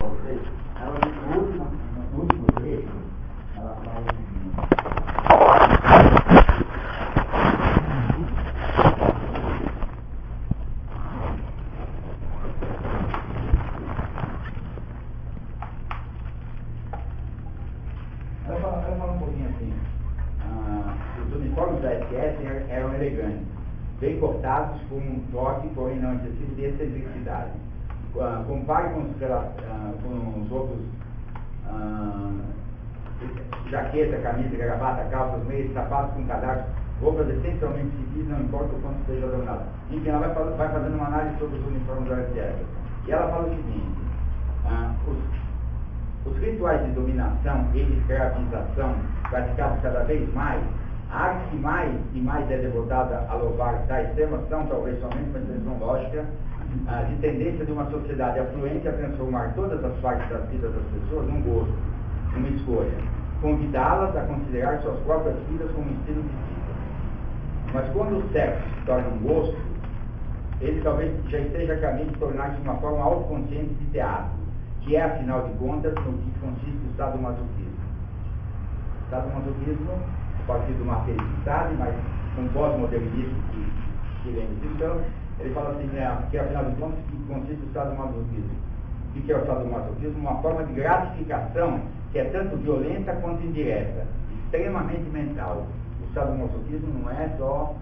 vocês, ela no último trecho, ela fala o seguinte. Ela fala um pouquinho assim, os uniformes da SS eram elegantes, bem cortados, com um toque, porém não excessivo, de excentricidade. Compare com os outros jaqueta, camisa, gravata, calças, meias, sapatos com cadarços, roupas essencialmente civis, não importa o quanto seja adornado. Enfim, ela vai fazendo uma análise sobre os uniformes da SS. E ela fala o seguinte, os rituais de dominação e de escravização praticados cada vez mais, a arte que mais e mais é devotada a louvar tais temas são, talvez somente uma extensão lógica, de tendência de uma sociedade afluente a transformar todas as partes das vidas das pessoas num gosto, numa escolha, convidá-las a considerar suas próprias vidas como um estilo de vida. Mas quando o sexo se torna um gosto, ele talvez já esteja a caminho de tornar-se uma forma autoconsciente de teatro, que é, afinal de contas, no que consiste o sadomasoquismo. O sadomasoquismo, a partir de uma felicidade, mas um pós-modernismo que lembra disso, então, ele fala assim, que afinal de contas, que consiste o sadomasoquismo. O que é o sadomasoquismo? Uma forma de gratificação que é tanto violenta quanto indireta, extremamente mental. O sadomasoquismo não é só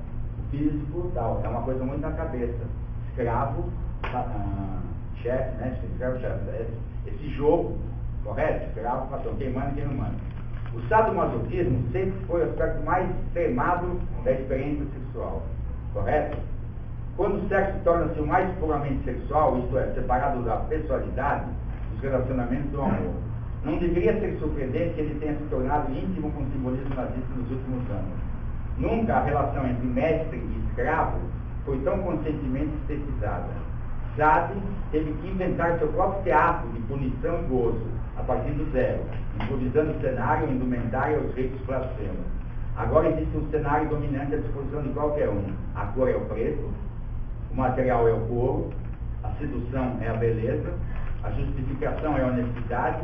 físico, tal, é uma coisa muito na cabeça. Escravo, chefe, né? Escravo, chefe. Esse jogo, correto? Escravo, patrão, quem manda e quem não manda. O sadomasoquismo sempre foi o aspecto mais extremado da experiência sexual, correto? Quando o sexo torna-se o mais puramente sexual, isto é, separado da pessoalidade, dos relacionamentos do amor, não deveria ser surpreendente que ele tenha se tornado íntimo com o simbolismo nazista nos últimos anos. Nunca a relação entre mestre e escravo foi tão conscientemente estetizada. Sade teve que inventar seu próprio teatro de punição e gozo, a partir do zero, improvisando o cenário, indumentária aos ritos blasfemos. Agora existe um cenário dominante à disposição de qualquer um. A cor é o preto, o material é o couro, a sedução é a beleza, a justificação é a honestidade,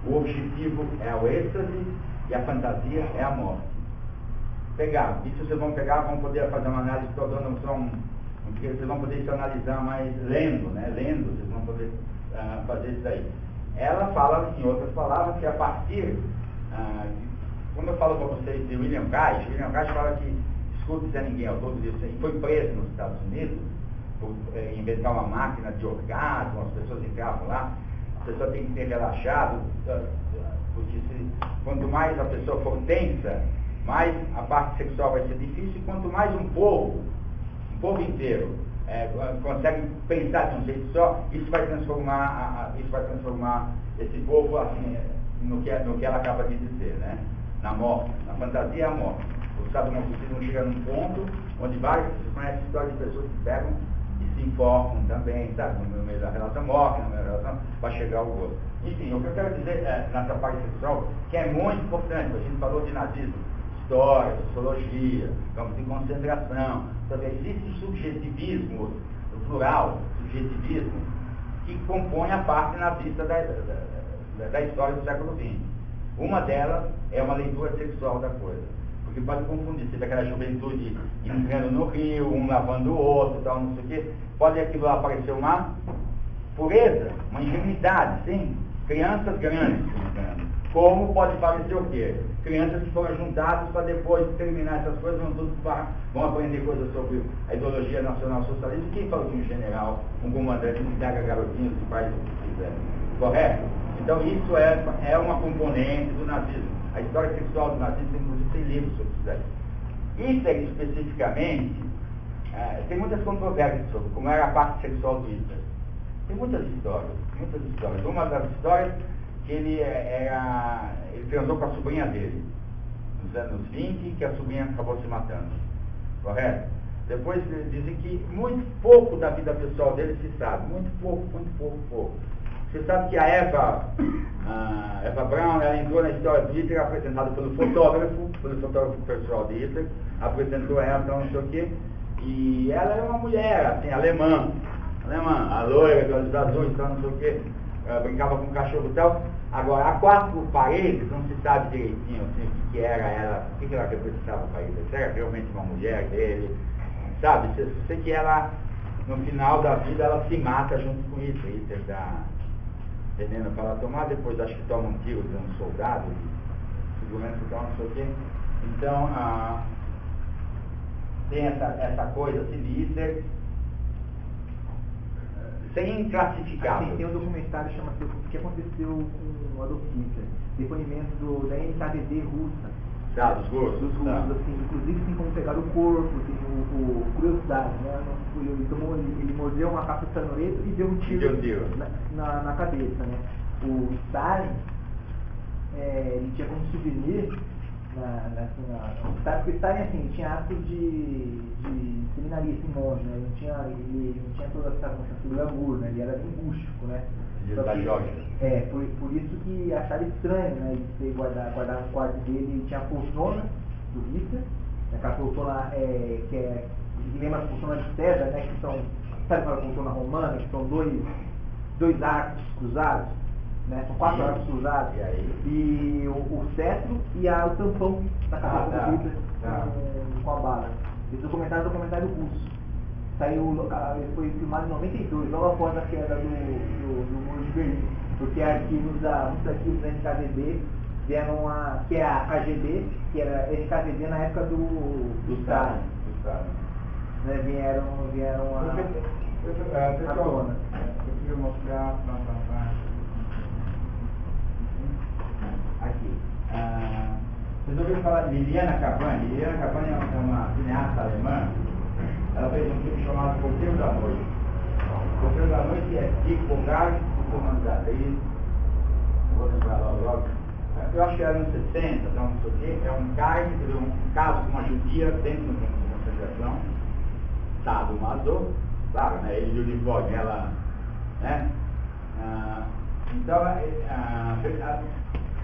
o objetivo é o êxtase e a fantasia é a morte. Pegar, isso vocês vão pegar, vão poder fazer uma análise, estou dando só porque vocês vão poder se analisar mais lendo, né? Lendo, vocês vão poder fazer isso aí. Ela fala, em outras palavras, que a partir, quando eu falo para vocês de William Reich fala que, desculpe se é ninguém autor disso, ele foi preso nos Estados Unidos por inventar uma máquina de orgasmo, as pessoas entravam lá, a pessoa tem que ser relaxado, porque quanto mais a pessoa for tensa, mais a parte sexual vai ser difícil, e quanto mais um povo inteiro consegue pensar de um jeito só, isso vai transformar esse povo assim, no que ela acaba de dizer, né? Na morte, na fantasia é a morte. O sadomasoquismo chega num ponto onde várias pessoas conhecem histórias de pessoas que pegam e se enforcam também, sabe? No meio da relação morre, no meio da relação vai chegar ao gosto. Enfim, o que eu quero dizer nessa parte sexual, que é muito importante, a gente falou de nazismo, história, sociologia, campos de concentração, então existe subjetivismo, no plural, subjetivismo, que compõe a parte nazista da história do século XX. Uma delas é uma leitura sexual da coisa, porque pode confundir, você vê aquela juventude entrando no rio, um lavando o outro, tal, não sei o quê, pode aquilo lá parecer uma pureza, uma ingenuidade, sim, crianças grandes, como pode parecer o quê? Crianças que foram juntadas para depois de terminar essas coisas, vão aprender coisas sobre a ideologia nacional socialista. Quem falou que um general, um comandante, não pega garotinhos e faz o que quiser? Correto? Então isso é uma componente do nazismo. A história sexual do nazismo, inclusive, tem livros sobre isso aí. Hitler, especificamente, tem muitas controvérsias sobre como era a parte sexual do Hitler. Tem muitas histórias. Uma das histórias que ele transou com a sobrinha dele, nos anos 20, que a sobrinha acabou se matando. Correto? Depois dizem que muito pouco da vida pessoal dele se sabe. Muito pouco. Você sabe que a Eva Braun, ela entrou na história do Hitler apresentada pelo fotógrafo pessoal de Hitler, apresentou ela, então não sei o quê, e ela era uma mulher, assim, alemã, a loira, dos olhos azuis, então não sei o quê. brincava com o cachorro e tal. Agora, a 4 paredes, não se sabe direitinho assim, o que era ela, o que ela representava para ele. Se era realmente uma mulher dele, sabe? Eu sei que ela, no final da vida, ela se mata junto com isso. Hitler dá veneno para ela tomar, depois acho que toma um tiro de um soldado, segurança e tal, não sei o quê. Então, tem essa coisa assim de Hitler sem inclassificável. Tem um documentário chamado O que aconteceu com o Adolf Hitler, depoimento da NKVD russa. Tá, dos russos. Tá. Assim, inclusive tem como pegar o corpo, tem curiosidade, né? Ele mordeu uma caixa de canoreto e deu um tiro na cabeça, né? O Stalin, ele tinha como souvenir porque Stalin assim, tinha atos de seminarista em monge, né? Ele não tinha toda essa glamour, né? Ele era bem rústico, né? Da Geórgia. Por isso que acharam estranho, né? Ele ter guardar no quarto dele, tinha a poltrona do Hitler, aquela poltrona que lembra a poltrona de César, né? Que são, sabe aquela poltrona romana, que são dois arcos cruzados, né? São 4 arcos cruzados. E o cetro e o tampão da cabeça do Hitler com a bala. Esse documentário é um documentário russo. Ele foi filmado em 92, logo após a queda do Muro de Berlim, porque muitos arquivos da NKVD vieram que é a KGB, que era NKVD na época do Stalin. Né, vieram a tona. Eu queria mostrar aqui. Vocês ouviram falar de Liliana Cavani? Liliana Cavani é uma cineasta alemã. Ela fez um filme chamado Porteiro da Noite. Porteiro da Noite é Dick Bogart, o comandante. Aí, vou lembrar logo. Eu acho que era nos 60, não sei o quê. É um cara que teve um caso com uma judia dentro do campo de concentração. Sado Mazou, claro, né? Ele de uniforme, ela, né? Então, a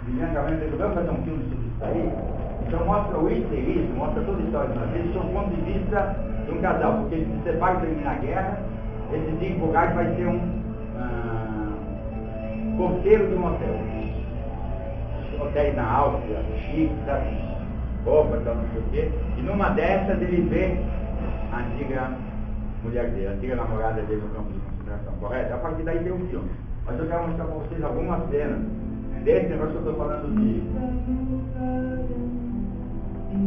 Liliana Cavani resolveu fazer um filme sobre isso aí. Então mostra o histerismo, mostra toda a história de uma vez, do ponto de vista de um casal, porque ele se separa e termina a guerra. Esse Dick Bogart vai ser um porteiro de um hotel. Hotéis na Áustria, chique, sabe? Roupa, tal, não sei o quê. E numa dessas ele vê a antiga mulher dele, a antiga namorada dele no campo de concentração, correto? A partir daí tem um filme. Mas eu quero mostrar para vocês algumas cenas desse negócio que eu estou falando de.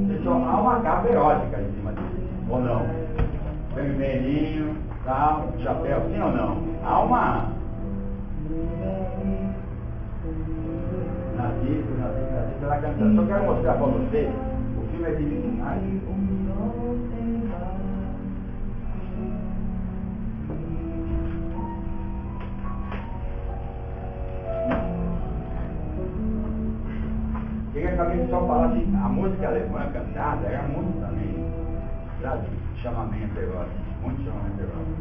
Pessoal, há uma capa erótica em cima disso, ou não? Vermelhinho, tal, chapéu, sim ou não? Há uma. Nazista, ela cantando. Só quero mostrar para vocês, o filme é de 29. Queria que alguém só falasse, a música alemã cantada era muito também, sabe? Chamamento erótico, muito chamamento erótico.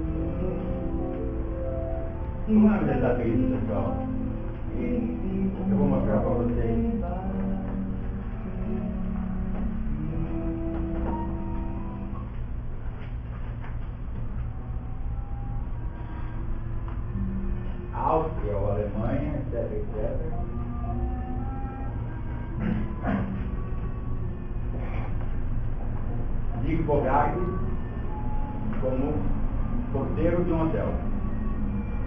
Como é o nome dessa atriz, pessoal? Eu vou mostrar para vocês. Áustria ou Alemanha, etc, etc. Dick Bogart como porteiro de um hotel.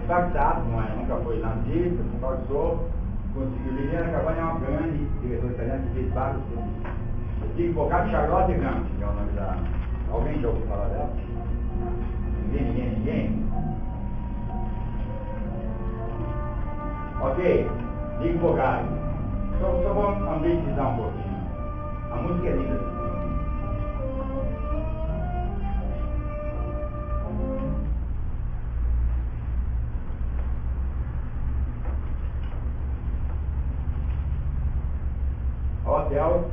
Startup, nunca foi nazista, se esforçou, conseguiu. Liliana Cavani é uma grande diretora italiana que fez vários filmes. Dick Bogart, Charlotte Gant, que é o nome da. Alguém já ouviu falar dela? Ninguém? Ok, Dick Bogart. Só vou ambientizar um pouquinho. A música é linda. Hotel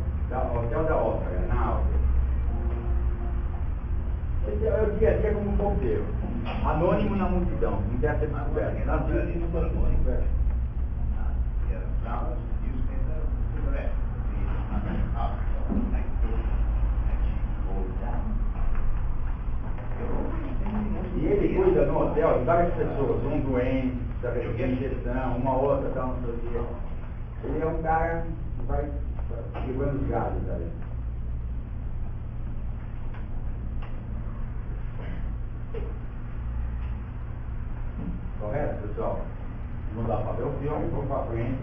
da Ópera, na Áustria. Esse é o dia a dia como um porteiro. Anônimo na multidão, não quer ser descoberto. E ele cuida no hotel de várias pessoas, um doente, precisa receber injeção, uma outra, tal, não sei o quê. Ele é um cara que vai quebrando os galhos aí. Correto, pessoal? Vamos lá para ver o filme, vamos para frente.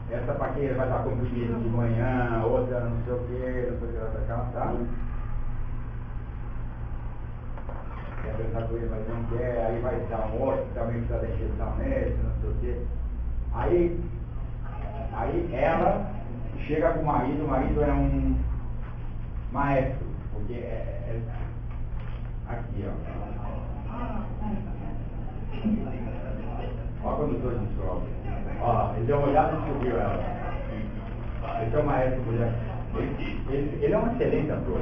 Essa paqueira vai estar comprimida de manhã, outra não sei o que, não sei o que, outra cá, tá? Quer pensar com ele, mas não quer, aí vai dar um outro, também precisa da injeção nesse, não sei o que. Aí ela chega com o marido é um maestro, porque é aqui, ó. Olha quando eu estou de sol. Ó, ele deu uma olhada e subiu ela. Esse é o maestro mulher. Ele é um excelente ator.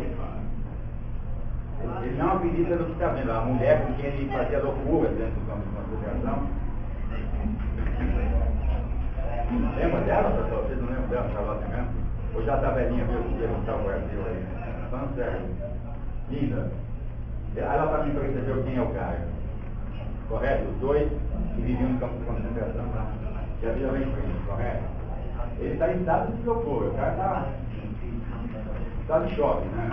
Ele não acredita no que está vendo. A mulher com quem ele fazia loucura dentro do campo de concentração. Lembra dela, pessoal? Vocês não lembram dela, Charlotte mesmo? Ou já está velhinha, viu? Que não está o Brasil aí. Falando sério. Linda. Ela está me percebeu quem é o cara. Correto? Os dois que viviam no campo de concentração, tá? Já viram bem com isso, correto? Ele está em estado de loucura. O cara está de choque, né?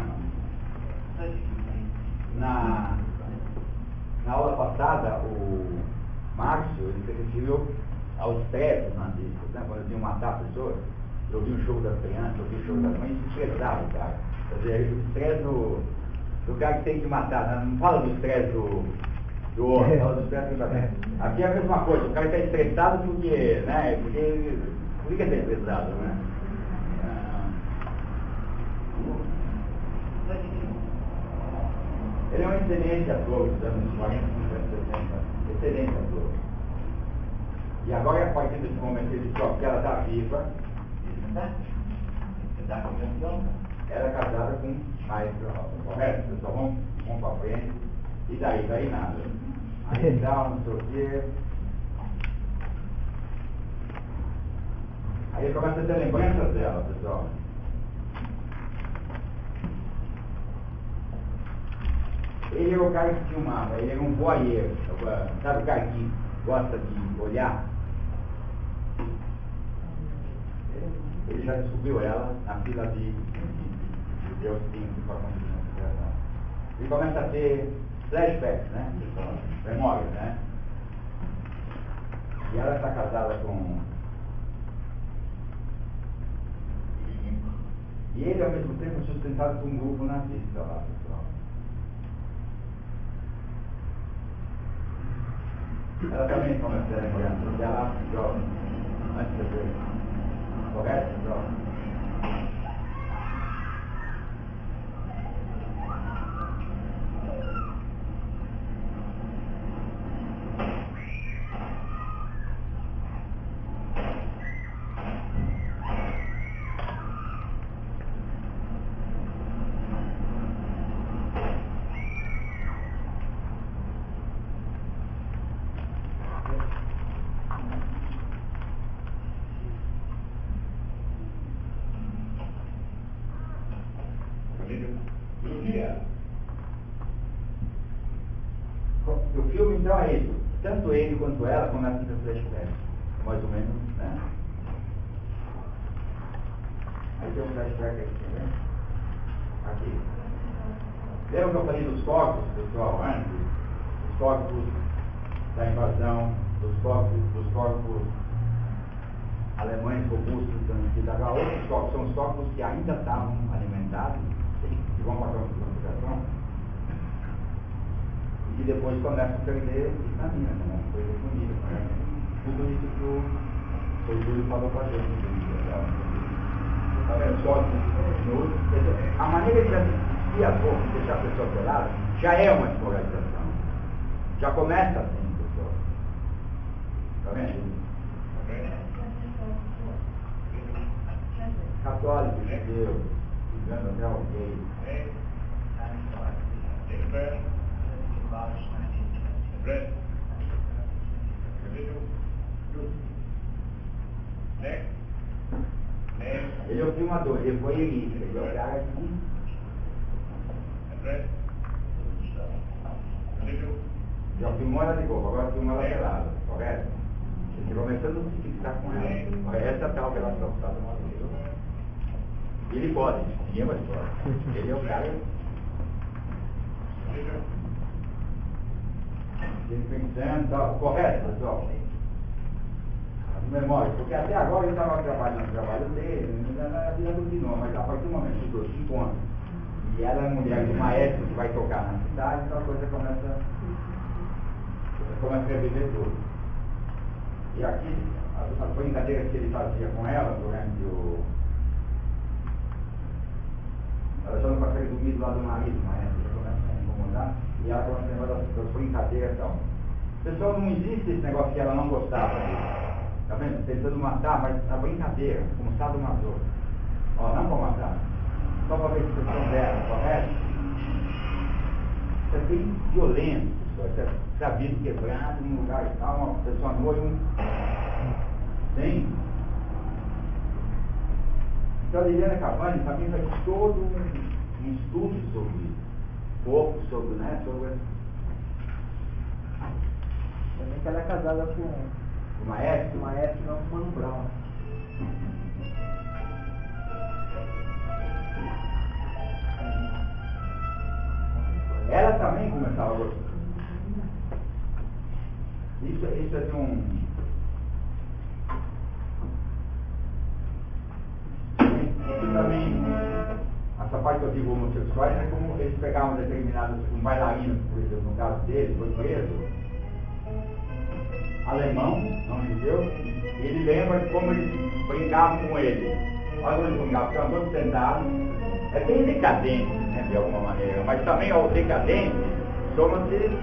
Na aula passada, o Márcio, ele se referiu aos estresses nazistas, né? Quando eles iam matar pessoas. Eu vi o jogo das crianças, eu vi o jogo das mães, se estressava, cara. Quer dizer, o estresse do cara que tem que matar, né? Não fala do estresse do outro, fala do estresse do outro. Aqui é a mesma coisa, o cara está estressado porque, né? Por que ele está estressado, né? Ele é um excelente ator dos anos 40, 50, 60, excelente ator. E agora, a partir desse momento, ele descobre que ela está viva. Ela é casada com maestro, correto? Pessoal, vamos para frente. E daí nada. Aí dá, não sei o quê. Aí começa a ter lembranças dela, pessoal. Ele era o cara que filmava, ele era um voyeur. Sabe o cara que gosta de olhar? Ele já descobriu ela na fila de judeus que para conseguir uma consideração. Ele começa a ter flashbacks, né? Memórias, né? E ela está casada com... E ele, ao mesmo tempo, é sustentado por um grupo nazista lá, pessoal. Ela também começa a lembrar, porque ela é jovem, antes de ver. Correto, jovem? O filme então é isso. Tanto ele quanto ela começam a ter flashback. Mais ou menos, né? Aí tem um flashback aqui, né? Aqui. Lembra que eu falei dos corpos, pessoal, antes? Os corpos da invasão, dos corpos alemães robustos que davam outros corpos, são os corpos que ainda estavam alimentados, que vão para a concentração. E depois começam a perder vitamina, né? Perder comida, né? Tudo isso que o Júlio falou pra gente. Tá vendo? Só a maneira de assistir a dor, de deixar a pessoa pelada, já é uma desmoralização. Já começa assim, pessoal. Tá vendo? Católico, judeu, ligando até o gay. Ele é o filmador, ele foi ele é o cara que Já filmou ela de boca, agora filmou ela pelada, correto? Você começando a se fixar com ela. Essa é a tal relação que está do modo de Deus. E ele pode, ninguém mais pode. Ele é o cara. Ele pensando, tá correto, pessoal? Memória, porque até agora eu estava trabalhando no trabalho dele, a vida continua, mas a partir do momento que os dois se encontram, e ela é mulher do maestro que vai tocar na cidade, então a coisa começa a reviver tudo. E aqui, as brincadeiras que ele fazia com ela durante o. Ela já não consegue dormir do lado do marido, o maestro já começa a incomodar, e ela começa a lembrar das brincadeiras e tal. Pessoal, não existe esse negócio que ela não gostava disso. Tá vendo? Tentando matar, mas a brincadeira, como Sado matou. Ó, não para matar. Só para ver se vocês estão dela, correto? Isso é bem violento, isso é sabido quebrado num lugar e tal, uma pessoa noiva. Tem? Então a Liliana Cavani também faz todo um estudo sobre isso. Pouco sobre, né? Sobre. Também que ela é casada com o maestro? O maestro não com o Mano Brown. Ela também começava a gostar. Isso é de um. Isso também. Essa parte que eu digo homossexuais é como eles pegavam determinados. Um bailarino, por exemplo, no caso dele, foi preso. Alemão, não judeu, e ele lembra de como eles brincavam com ele. Olha como eles brincavam, ficavam todos sentados. É bem decadente, né, de alguma maneira, mas também ao decadente soma-se.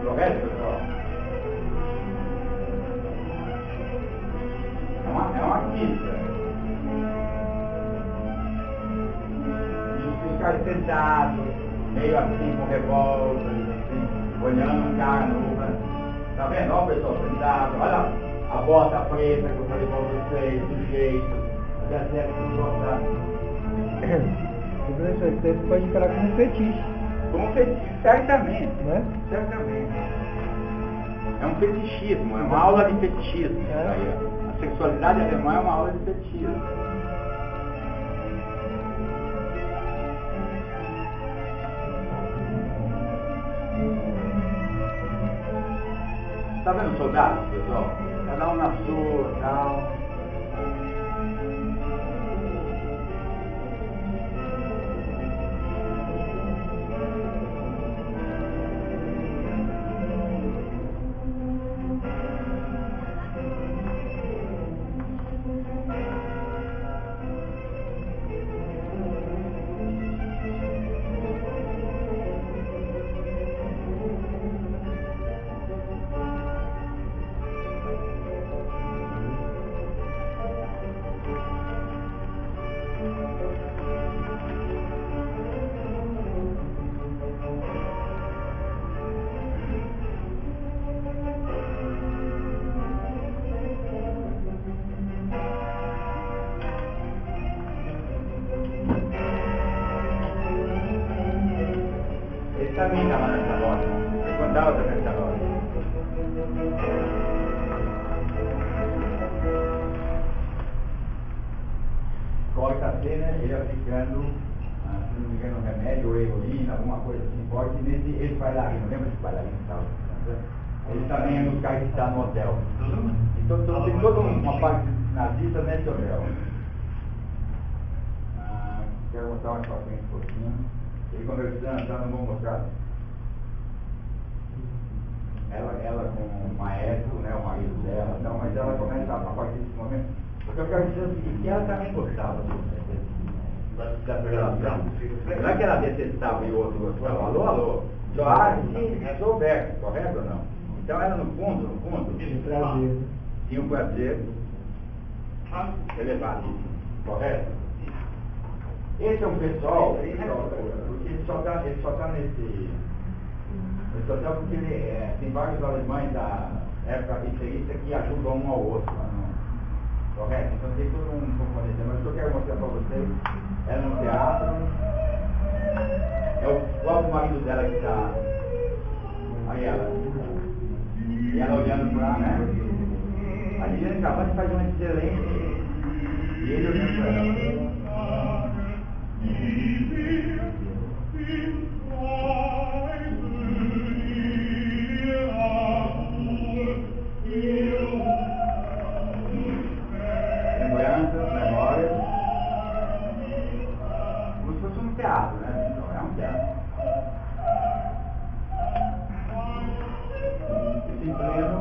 Correto, pessoal? É uma artista. E os caras sentados, meio assim com revólver, assim, olhando um cara no. Tá vendo? Olha o pessoal sentado, olha a bota preta que eu falei pra vocês, do jeito, já serve tudo gostado. Você pode encarar como um fetiche. Como um fetiche, certamente. Né? Certamente. É um fetichismo, é uma aula de fetichismo. A sexualidade alemã é uma aula de fetichismo. Tá vendo soldados, pessoal? Cada um na sua, tal. Também estava nessa loja. Eu andava também nessa loja. Corta a cena, ele aplicando, se não me engano, um remédio ou heroína, alguma coisa assim forte, e esse bailarino, lembra desse bailarino que estava? Ele também é nos caras que está no hotel. Então tem toda uma parte nazista nesse hotel. Quero mostrar mais pra frente um pouquinho. Ele conversando, tá? Não vou mostrar. Ela com o maestro, né, o marido dela, não, mas ela começa a partir desse momento. Porque eu quero dizer o seguinte, que ela também gostava dessa relação. Não é que ela detestava e o outro gostava. Alô, alô. Só se resolver, correto ou não? Então ela no fundo, tinha um prazer elevadíssimo, correto? Esse é um pessoal, porque ele só está nesse hotel porque tem vários alemães da época riteirista que ajudam um ao outro, correto? Então tem todo um componente, mas o que eu quero mostrar para vocês é no teatro, é o próprio marido dela que está Aí ela. E ela olhando pra, né? A Liliane Cavani faz uma excelente. E ele olhando pra ela. Lembranças, memórias. Como se fosse um teatro, né? Então, é um teatro. Esse pleno.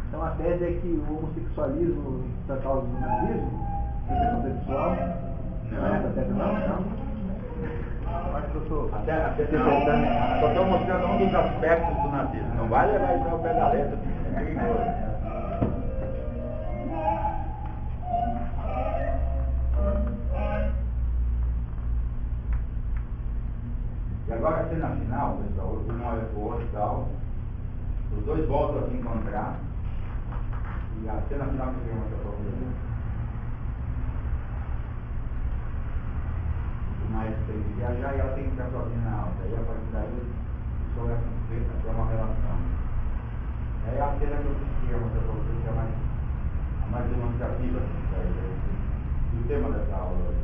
Então a tese é que o homossexualismo está causa do nazismo, questão sexual. Não é essa a tese não? Acho que eu estou Só estou mostrando um dos aspectos do nazismo. Não vai levar isso ao pé da letra, é perigoso. E agora a cena final, pessoal, um olha para o outro e tal. Os dois voltam a se encontrar. E a cena final que eu mostrar para vocês. O maestro tem que viajar e ela tem que ficar sozinha na alta. Aí a partir daí eles sobram a uma relação. E aí a cena que eu queria mostrar para vocês que é a mais demonstrativa do tema dessa aula hoje.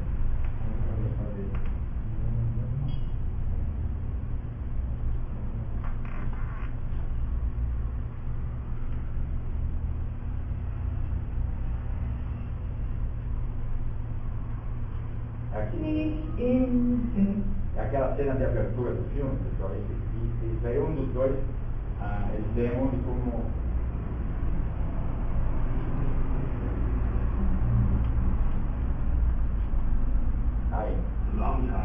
É aquela cena de abertura do filme, pessoal. Isso aí é um dos dois, eles demonstram como. Aí,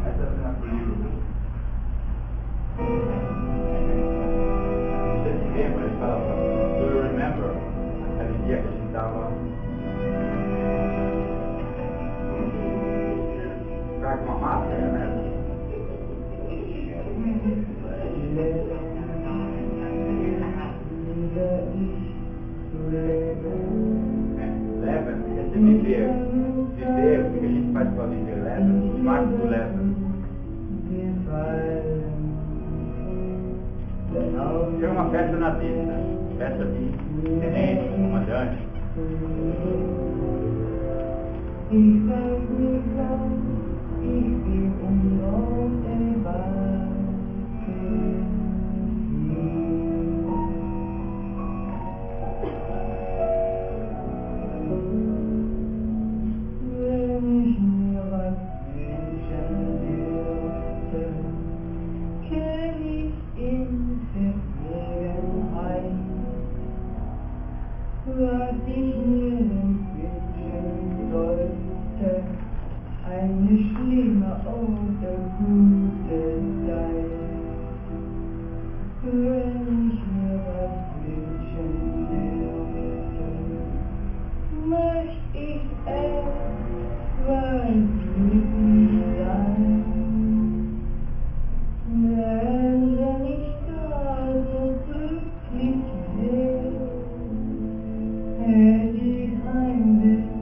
essa cena do livro. Você se lembra? Ele fala, do you remember? Aquele dia que a gente estava. Com uma máscara, né? 11, é viver. Viver, o que a gente faz para viver? 11, os marcos do 11. É uma festa nazista, festa de tenente, comandante.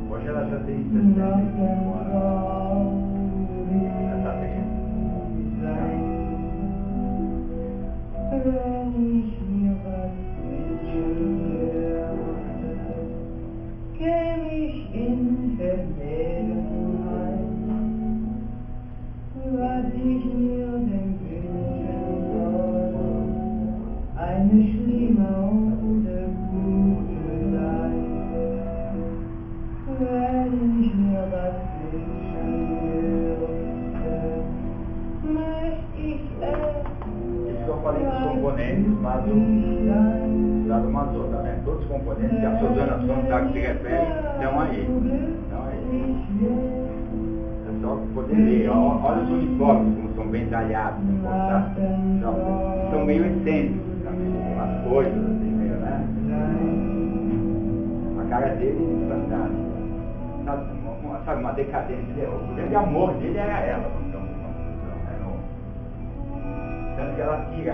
Hoje ela já tem 65 anos. Ela tá bem. Todos os componentes que a ozonação da que se refere estão aí. É só poder ler. Olha os uniformes, como são bem talhados, são meio excêntricos também, umas coisas assim, meio, né? A cara dele é fantástica. Sabe, uma decadência. O grande amor dele era ela. Tanto que ela tira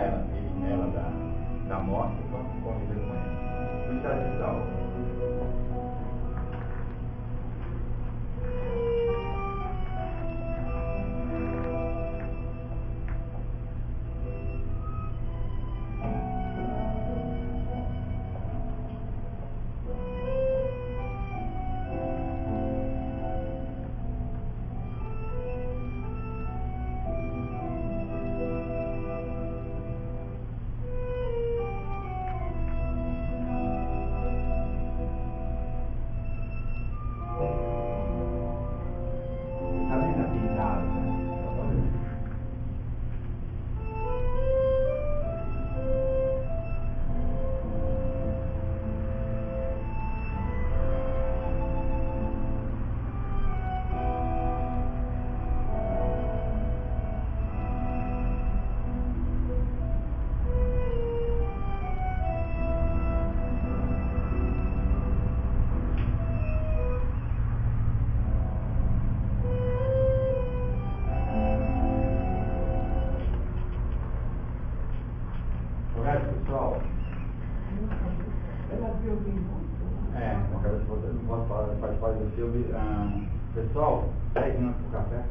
ela da da morte, vamos conviver com ele. Isso é de salvo. Pessoal, uma cabeça não posso falar, faz parte do filme. Pessoal, 10 minutos para o café.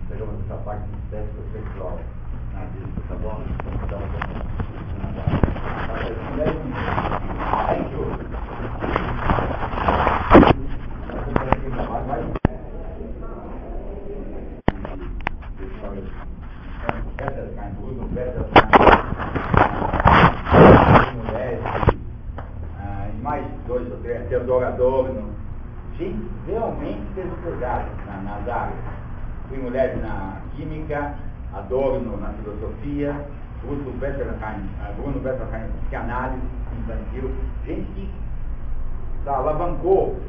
Pegamos essa parte de sexo sexual na vista, tá bom? Então, vamos 10 minutos. Thank you. Teodoro Adorno, gente realmente pesquisada nas áreas. Fui mulheres na química, Adorno na filosofia, Bruno Bettelheim na psicanálise infantil, gente que alavancou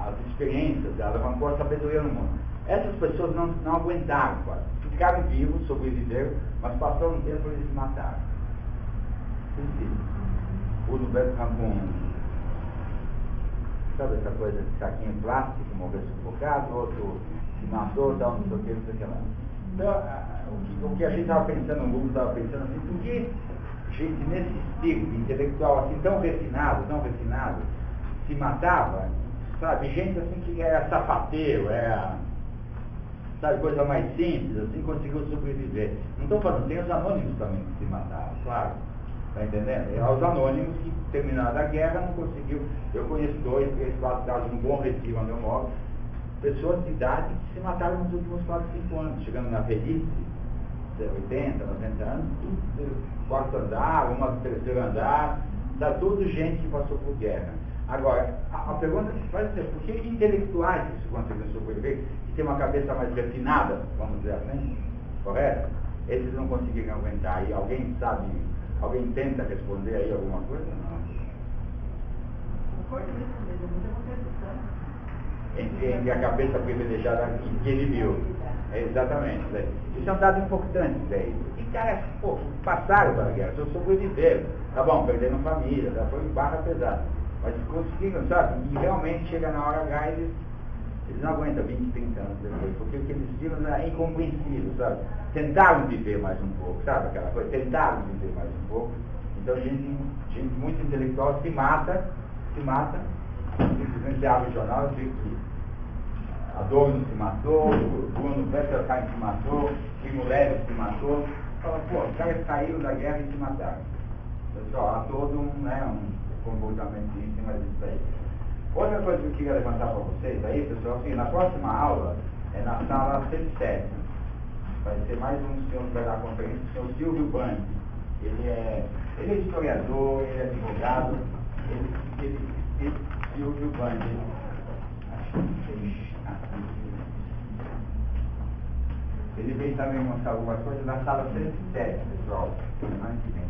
as experiências, alavancou a sabedoria no mundo. Essas pessoas não aguentaram, quase. Ficaram vivos, sobreviveram, mas passou um tempo e eles se mataram. Bruno Bettelheim com, sabe essa coisa de saquinho plástico, morreu sufocado, outro se matou, tal, não sei o que, não sei o que lá. Então, o que a gente estava pensando, o mundo estava pensando assim, por que gente nesse espírito intelectual assim tão refinado, se matava, sabe, gente assim que era sapateiro, era, sabe, coisa mais simples, assim, conseguiu sobreviver. Não estou falando, tem os anônimos também que se matavam, claro. Está entendendo? E aos anônimos que terminaram a guerra não conseguiu. Eu conheço 2, 3, 4 casos no Bom Retiro, onde eu moro, pessoas de idade que se mataram nos últimos 4, 5 anos, chegando na velhice, 80, 90 anos, tudo quarto andar, uma do terceiro andar, tá tudo gente que passou por guerra. Agora, a pergunta que se faz é por que intelectuais que conseguiram sobreviver, que tem uma cabeça mais refinada, vamos dizer assim, correto? Esses não conseguiram aguentar. E alguém sabe? Alguém tenta responder aí alguma coisa? Não. Entre a cabeça privilegiada que ele viu. Exatamente. Isso é um dado importante, velho. E caras, passaram pela guerra, só sobreviveram. Tá bom, perderam família, foi barra pesada. Mas conseguiram, sabe? E realmente chega na hora H, eles não aguentam 20, 30 anos depois, porque o que eles viram é incompreensível, sabe? Tentaram viver mais um pouco, sabe aquela coisa? Tentaram viver mais um pouco. Então gente muito intelectual se mata, simplesmente abre o jornal e diz que Adorno se matou, Bruno Bettelheim se matou, Primo Levi se matou. Fala, os caras saíram da guerra e se mataram. Pessoal, há todo um comportamento disso, mas isso aí. Outra coisa que eu queria levantar para vocês aí, pessoal, assim, na próxima aula é na sala 107. Vai ser mais um senhor que vai dar a conferência, o senhor Silvio Bandi. Ele é historiador, ele é advogado, Silvio Bandi. Ele vem também mostrar algumas coisas na sala 107, pessoal. Semana que vem.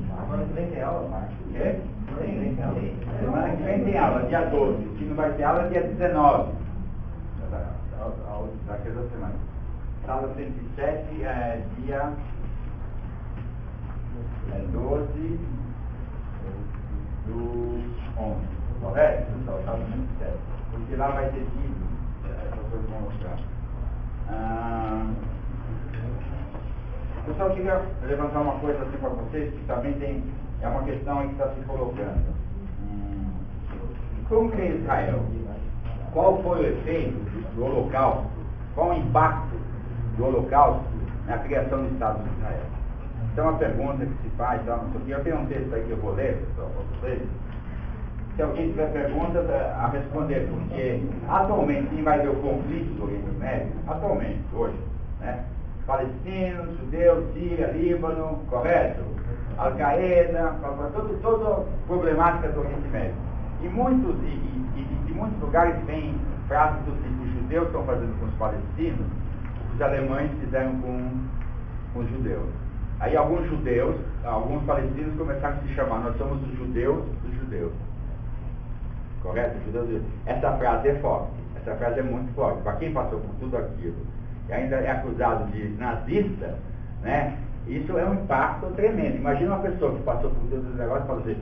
Semana que vem tem aula, Marcos? É? Semana que vem tem aula, dia 12. O que não vai ter aula é dia 19. Daquela semana. Sala 107 é dia 12 do 11. Correto? Pessoal, sala 107. Porque lá vai ter vídeo. Essas coisas vão mostrar. Eu só queria levantar uma coisa assim para vocês, que também é uma questão aí que está se colocando. Como que é Israel? Qual foi o efeito do Holocausto? Qual o impacto do Holocausto na criação do Estado de Israel? Então, uma pergunta que se faz, eu tenho um texto aí que eu vou ler para vocês. Se alguém tiver perguntas a responder, porque atualmente quem vai ver o conflito do Oriente Médio, atualmente, hoje, né? Palestinos, judeus, Síria, Líbano, correto? Al-Qaeda, toda a problemática do Oriente Médio. E de muitos lugares vem frases do tipo: os judeus estão fazendo com os palestinos, os alemães fizeram com os judeus. Aí alguns palestinos começaram a se chamar: nós somos os judeus dos judeus. Correto? Essa frase é forte, essa frase é muito forte. Para quem passou por tudo aquilo e ainda é acusado de nazista, né? Isso é um impacto tremendo. Imagina uma pessoa que passou por todos os negócios e fala assim: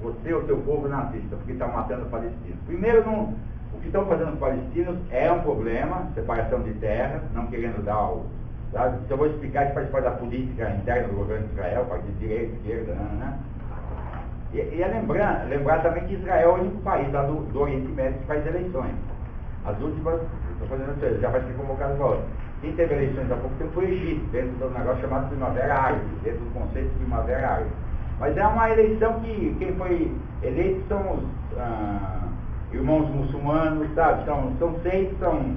você ou teu povo é nazista, porque está matando palestinos. Primeiro, o que estão fazendo os palestinos é um problema, separação de terra, não querendo dar o... Sabe? Se eu vou explicar, isso faz parte da política interna do governo de Israel, partido de direita, esquerda, né? E é lembrar também que Israel é o único país lá do Oriente Médio que faz eleições. As últimas, estou fazendo isso, já vai ser convocado para outra. Quem teve eleições há pouco tempo foi o Egito, dentro do negócio chamado Primavera Árabe, dentro do conceito de Primavera Árabe. Mas é uma eleição que quem foi eleito são os irmãos muçulmanos, sabe? São seis, são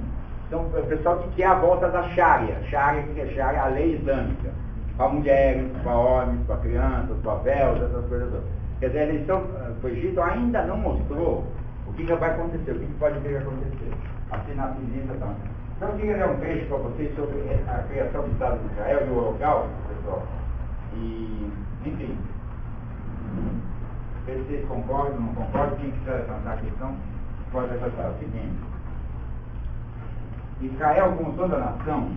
o pessoal que quer a volta da Sharia. Sharia, que é Sharia, a lei islâmica. Para mulheres, para homens, para crianças, para véus, essas coisas todas. Quer dizer, a eleição do Egito ainda não mostrou o que vai acontecer, o que pode vir a acontecer. Assim na Tunísia também. Então eu queria ler um trecho para vocês sobre a criação do Estado de Israel e o Holocausto, pessoal. E, enfim, se vocês concordam ou não concordam, quem quiser levantar a questão, pode levantar. É o seguinte: Israel, como toda nação,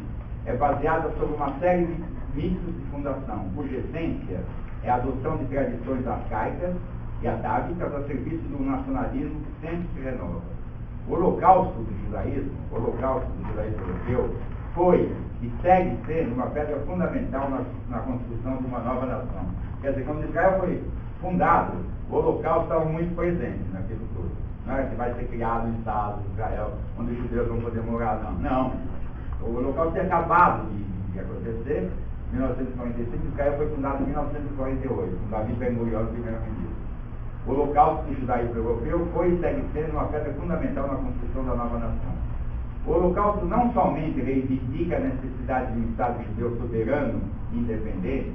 é baseada sobre uma série de mitos de fundação, cuja essência é a adoção de tradições arcaicas e atávicas a serviço do nacionalismo que sempre se renova. O holocausto do judaísmo europeu, foi e segue sendo uma pedra fundamental na construção de uma nova nação. Quer dizer, quando Israel foi fundado, o holocausto estava muito presente naquilo tudo. Não era que vai ser criado um Estado de Israel, onde os judeus vão poder morar, não. O holocausto tinha acabado de acontecer. Em 1945, Israel foi fundado em 1948, com Davi Ben-Gurion, primeiro-ministro. O holocausto do judaísmo europeu foi e segue sendo uma pedra fundamental na construção da nova nação. O holocausto não somente reivindica a necessidade de um Estado judeu soberano e independente,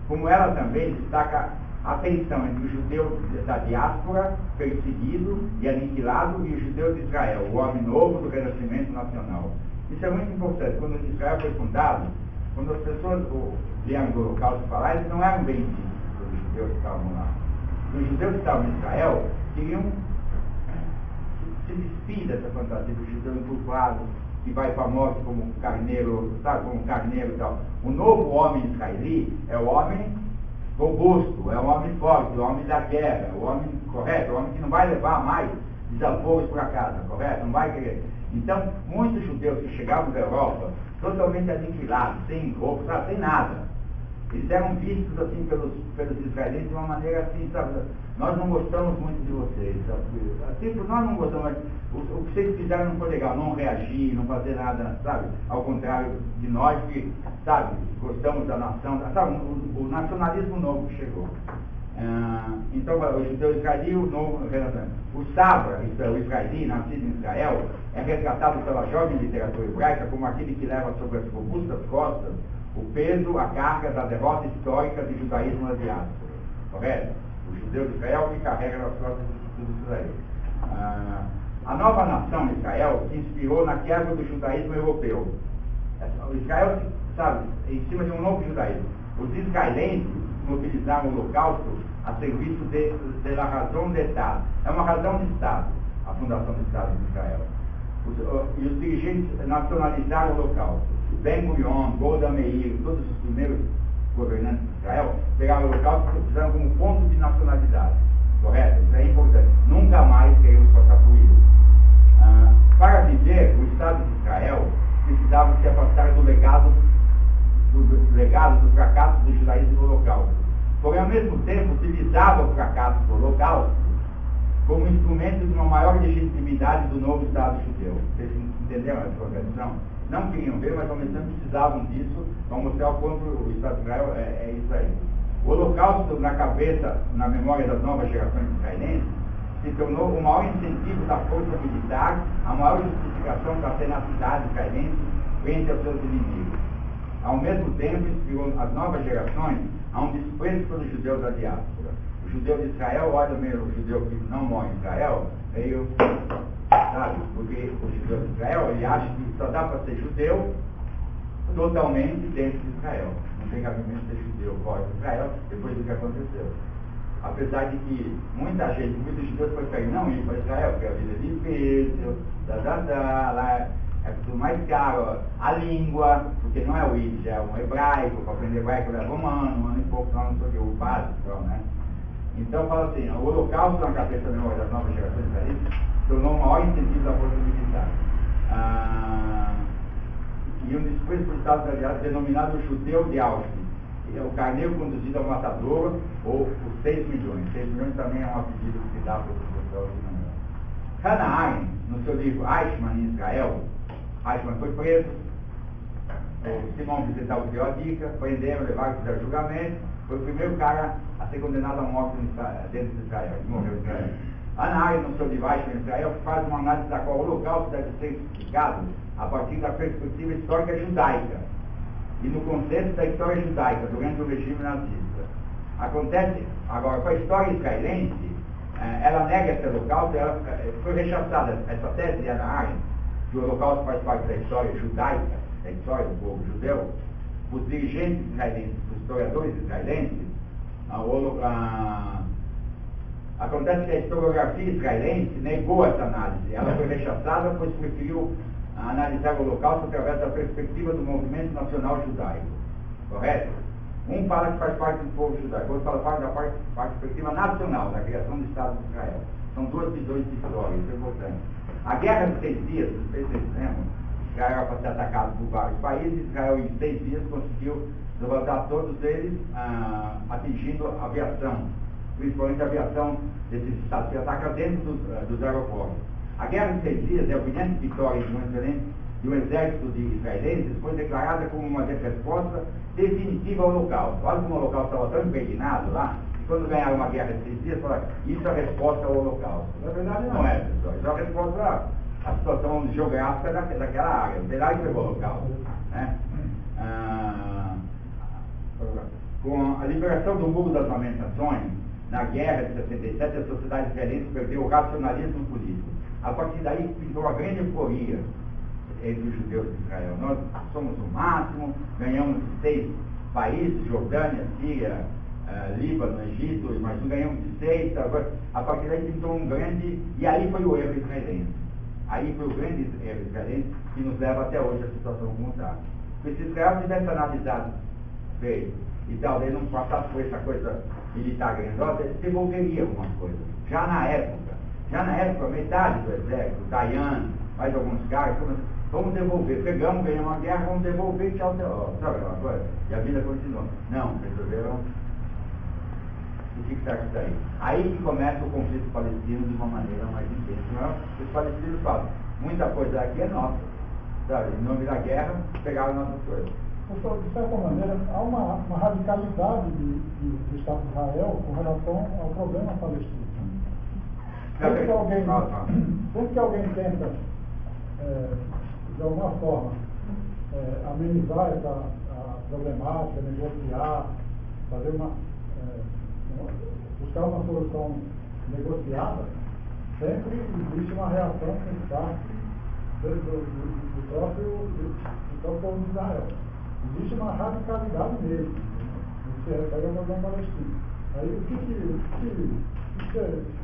como ela também destaca a tensão entre os judeus da diáspora, perseguido e aniquilado, e os judeus de Israel, o homem novo do renascimento nacional. Isso é muito importante. Quando Israel foi fundado, quando as pessoas vieram do Holocausto falar, eles não eram bem vistos pelos judeus que estavam lá. Os judeus que estavam em Israel queriam se despir dessa fantasia do judeu encurvado, que vai para a morte como carneiro, sabe, como carneiro e tal. O novo homem israeli é o homem robusto, é o homem forte, o homem da guerra, o homem correto, o homem que não vai levar mais desaforos para casa, correto? Não vai querer. Então, muitos judeus que chegavam da Europa, totalmente aniquilados, sem roupa, sabe, sem nada, eles eram vistos assim pelos israelenses de uma maneira assim, sabe, nós não gostamos muito de vocês, sabe? Tipo, nós não gostamos, mas o que vocês fizeram não foi legal, não reagir, não fazer nada, sabe, ao contrário de nós que, sabe, gostamos da nação, sabe, o nacionalismo novo que chegou. Então, o judeu israeli, o novo renascimento. O Sabra, isso é, o israeli, nascido em Israel, é retratado pela jovem literatura hebraica como aquele que leva sobre as robustas costas o peso, a carga da derrota histórica do judaísmo na diáspora. Correto? O judeu de Israel que carrega nas costas do Israel. A nova nação Israel se inspirou na quebra do judaísmo europeu. O Israel, sabe, em cima de um novo judaísmo. Os israelenses mobilizaram o holocausto a serviço da razão de Estado. É uma razão de Estado, a fundação do Estado de Israel. E os dirigentes nacionalizaram o holocausto. Ben-Gurion, Golda Meir, todos os primeiros governantes de Israel pegaram o holocausto e fizeram como ponto de nacionalidade. Correto? Isso é importante. Nunca mais queremos passar por isso. Para viver, o Estado de Israel precisava se afastar do legado como instrumento de uma maior legitimidade do novo Estado judeu. Vocês entenderam essa contradição? Não queriam ver, mas ao mesmo tempo precisavam disso para mostrar o quanto o Estado de Israel é isso aí. O Holocausto na cabeça, na memória das novas gerações israelenses, se tornou o maior incentivo da força militar, a maior justificação da tenacidade israelense frente aos seus inimigos. Ao mesmo tempo, inspirou as novas gerações a um desprezo pelos judeus da diáspora. O judeu de Israel olha meio o judeu que não mora em Israel, meio, sabe, porque o judeu de Israel, ele acha que só dá para ser judeu totalmente dentro de Israel. Não tem cabimento ser judeu fora de Israel, depois do que aconteceu. Apesar de que muita gente, muitos judeus preferem não ir para Israel, porque a vida é difícil, lá é tudo mais caro, a língua, porque não é o Yiddish, é um hebraico, para aprender hebraico leva um ano e pouco, não sei o que, o básico, né? Então fala assim, o Holocausto na cabeça das novas gerações israelenses tornou o maior incentivo da força militar. E um desprezo por Estado aliado denominado judeu de Auschwitz. O carneiro conduzido ao matadouro, ou os 6 milhões. 6 milhões também é um apelido que se dá para o pessoal de Israel. Hannah Arendt, no seu livro Eichmann em Israel, Eichmann foi preso, o Simão Wiesenthal criou a dica, prenderam, levaram, fizeram julgamento, foi o primeiro cara a ser condenado à morte dentro de Israel, ele morreu em Israel. Hannah Arendt, no seu livro Eichmann em Israel, faz uma análise da qual o Holocausto deve ser explicado a partir da perspectiva histórica judaica e no contexto da história judaica durante o regime nazista. Acontece, agora, com a história israelense, ela nega esse holocausto, ela foi rechaçada, essa tese de Hannah Arendt, que o holocausto faz parte da história judaica, da história do povo judeu, os dirigentes israelenses, os historiadores israelenses, acontece que a historiografia israelense negou essa análise, ela foi rechaçada, pois preferiu analisar o Holocausto através da perspectiva do movimento nacional judaico. Correto? Um fala que faz parte do povo judaico, outro fala da perspectiva nacional, da criação do Estado de Israel. São duas visões de história, isso é importante. A Guerra de 6 Dias, não sei se vocês lembram, Israel era para ser atacado por vários países, Israel em 6 dias conseguiu derrotar todos eles, atingindo a aviação, principalmente a aviação desses estados que atacam dentro dos aeroportos. A Guerra de 6 Dias é a brilhante vitória de um exército de israelenses, foi declarada como uma resposta definitiva ao Holocausto. Olha como o Holocausto estava tão impregnado lá, que quando ganharam uma Guerra de 6 Dias, falaram, isso é a resposta ao Holocausto. Na verdade não é, pessoal, isso é a resposta à situação geográfica daquela área. Não tem lá que foi o Holocausto. Né? Com a liberação do Muro das Lamentações, na Guerra de 67, a sociedade israelense perdeu o racionalismo político. A partir daí, pintou uma grande euforia entre os judeus de Israel. Nós somos o máximo, ganhamos 6 países, Jordânia, Síria, Líbano, Egito, mas não ganhamos de 6, a partir daí pintou um grande, e aí foi o erro israelense. Aí foi o grande erro israelense que nos leva até hoje à situação como está. Porque se Israel tivesse analisado bem e talvez não passasse por essa coisa militar grandiosa, ele devolveria algumas coisas. Já na época, metade do exército, Dayan, mais alguns caras, vamos devolver, pegamos, ganhamos uma guerra, vamos devolver, tchau, sabe aquela coisa? E a vida continuou. Não, resolveram. O que está aqui daí? Aí que começa o conflito palestino de uma maneira mais intensa. Os palestinos falam, muita coisa aqui é nossa, sabe? Em nome da guerra, pegaram nossas coisas. De certa maneira, há uma radicalidade do Estado de Israel com relação ao problema palestino. Sempre que alguém tenta, de alguma forma, amenizar essa problemática, negociar, fazer buscar uma solução negociada, sempre existe uma reação por parte do próprio povo de Israel. Existe uma radicalidade mesmo. Você recebe a questão palestina. Aí o que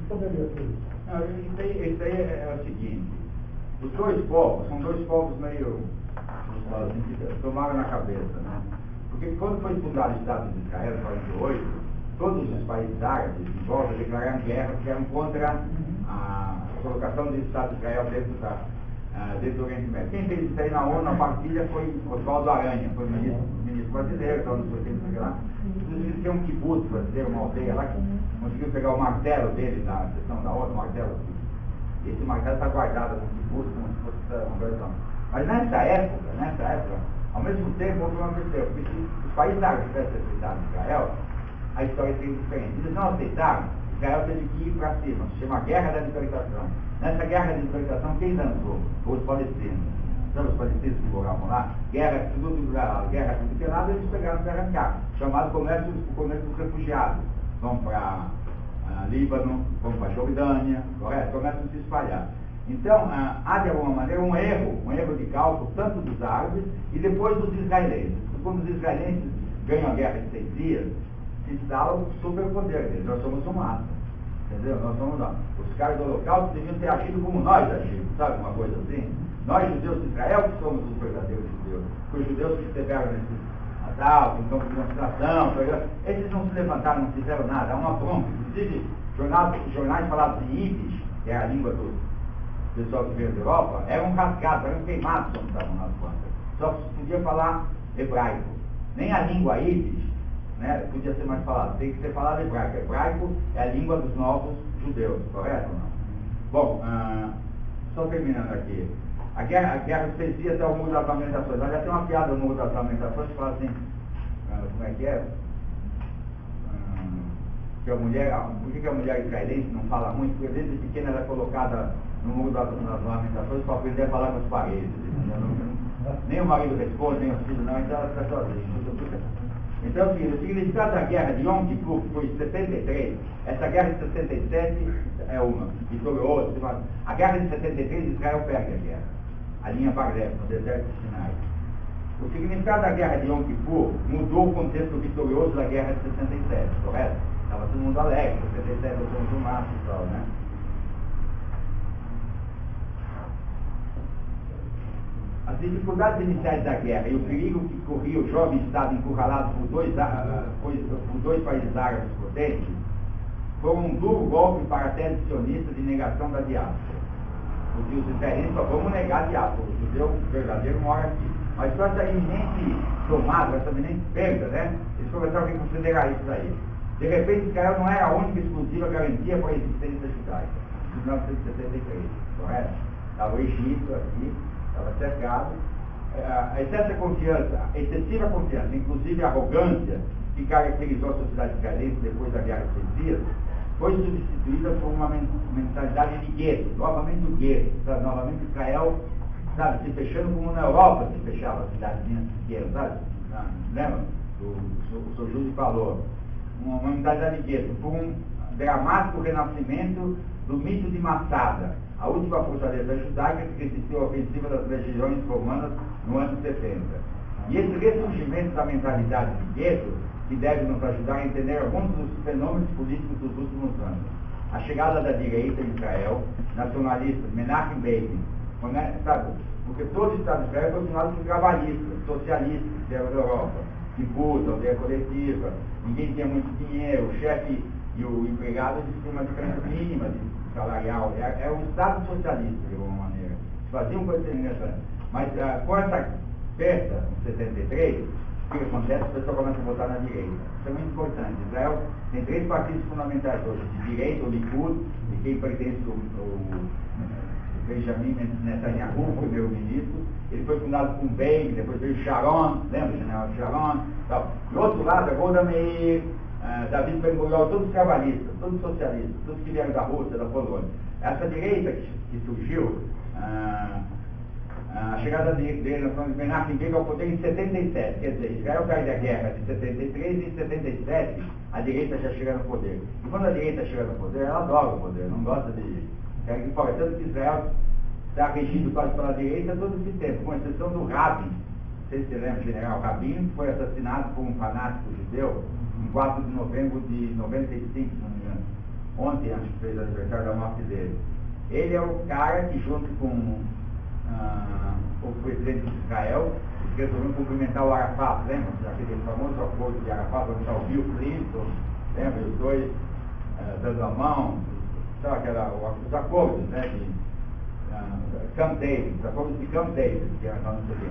poderia ser isso? Não, isso aí é o seguinte, os dois povos, são dois povos meio, assim, que tomaram na cabeça, né? Porque quando foi fundado o Estado de Israel em 48, todos os países árabes em volta declararam guerra, que eram contra a colocação do Estado de Israel dentro do Oriente Médio. Quem fez isso aí na ONU, na partilha, foi Oswaldo Aranha, foi o ministro brasileiro, então não sei o que lá. Inclusive tinha um kibbutz brasileiro, uma aldeia lá, conseguiu pegar o martelo dele na sessão da outra, o martelo. Esse martelo está guardado no kibbutz como se fosse uma versão. Mas nessa época, ao mesmo tempo, houve uma questão, porque se os países árabes tivessem aceitado Israel, a história seria diferente. Eles não aceitaram, Israel teve que ir para cima, se chama Guerra da Libertação. Nessa Guerra da Libertação, quem dançou? Os palestinos. Sabe os palestinos que moravam lá? Guerra, tudo guerra tudo que nada, eles pegaram para arrancar, chamado o comércio dos refugiados. Vão para Líbano, vão para Jordânia, correto? Começam a se espalhar. Então, há de alguma maneira um erro de cálculo, tanto dos árabes e depois dos israelenses. Quando os israelenses ganham a guerra de 6 dias, se instala o superpoder deles. Nós somos um massa, entendeu? Nós somos os caras do Holocausto deviam ter agido como nós agimos, sabe? Uma coisa assim. Nós, judeus de Israel, que somos os verdadeiros judeus. Porque os judeus que estiveram nesses assaltos, em campo de concentração, esses não se levantaram, não fizeram nada. Há uma bronca. Inclusive, jornais falados em Yiddish, que é a língua do pessoal que veio da Europa, eram rasgados, eram queimados quando estavam nas plantas. Só se podia falar hebraico. Nem a língua Yiddish, né, podia ser mais falada. Tem que ser falado hebraico. Hebraico é a língua dos novos judeus, correto ou não? Bom, só terminando aqui. A guerra de 6 dias é o Muro das Lamentações. Aliás, tem uma piada no Muro das Lamentações que fala assim, como é que é? Que por que a mulher israelense não fala muito? Porque desde pequena ela é colocada no Muro das Lamentações para aprender a falar com as paredes. Nem o marido responde, nem os filhos não, então ela fica sozinha. Então, o significado da guerra de Yom Kippur, que foi em 73, essa guerra de 67 é uma, vitoriosa. A guerra de 73, Israel perde a guerra. A linha Bar-Lev, no deserto de Sinai. O significado da guerra de Yom Kippur mudou o contexto vitorioso da guerra de 67, correto? Estava todo mundo alegre, 67 nós somos um macho e tal, né? As dificuldades iniciais da guerra e o perigo que corria o jovem Estado encurralado por dois países árabes potentes foram um duro golpe para a tese sionista de negação da diáspora. Porque os israelenses só vamos negar a diáspora, o judeu verdadeiro mora aqui. Mas com essa iminente tomada, essa iminente perda, né? Eles começaram a considerar isso aí. De repente, Israel não era a única exclusiva garantia para a existência judaica. Em 1973, correto? Estava o Egito aqui, estava cercado. A excessiva confiança, inclusive a arrogância que caracterizou a sociedade israelense depois da Guerra de 6 dias, foi substituída por uma mentalidade de gueto, novamente o gueto, sabe? Novamente Israel, sabe, se fechando como na Europa se fechava as cidadezinhas pequenas, sabe? Lembra? O Sr. Júlio falou. Uma mentalidade de gueto, por um dramático renascimento do mito de Massada, a última fortaleza judaica que resistiu à ofensiva das legiões romanas no ano 70. E esse ressurgimento da mentalidade de gueto que deve nos ajudar a entender alguns dos fenômenos políticos dos últimos anos. A chegada da direita em Israel, nacionalistas, Menachem Begin, sabe? Porque todo o Estado de Israel é continuado por trabalhistas, socialistas, que eram da Europa, que putam, aldeia coletiva, ninguém tinha muito dinheiro, o chefe e o empregado tinham uma diferença mínima de salarial. É um Estado socialista, de alguma maneira. Faziam coisas interessantes. Mas com essa perda, em 73, o que acontece? O pessoal começa a votar na direita. Isso é muito importante. Israel tem 3 partidos fundamentais hoje: de direita, o Likud, e quem pertence ao Benjamin Netanyahu, primeiro-ministro. Ele foi fundado com Begin, depois veio Sharon, lembra o general Sharon? Tal. Do outro lado, a Golda Meir, David Ben-Gurion, todos trabalhistas, todos socialistas, todos que vieram da Rússia, da Polônia. Essa direita que surgiu, a chegada dele na Front de Menachem Begin ao poder em 77, quer dizer, Israel perde a guerra de 73 e em 77 a direita já chega no poder. E quando a direita chega no poder, ela adora o poder, não gosta de... Tanto que Israel está regido quase pela direita todo esse tempo, com exceção do Rabin. Não sei se você lembra, o general Rabin, que foi assassinado por um fanático judeu em 4 de novembro de 95, se não me engano. Ontem, acho que fez aniversário da morte dele. Ele é o cara que, junto com o presidente de Israel, resolveu cumprimentar o Arafat, lembra? Aquele famoso acordo de Arafat, onde está o Bill Clinton, lembra? Os dois dando a mão, sabe os acordos, né? De Camp David, os acordos de Camp David, que era não sei o quê.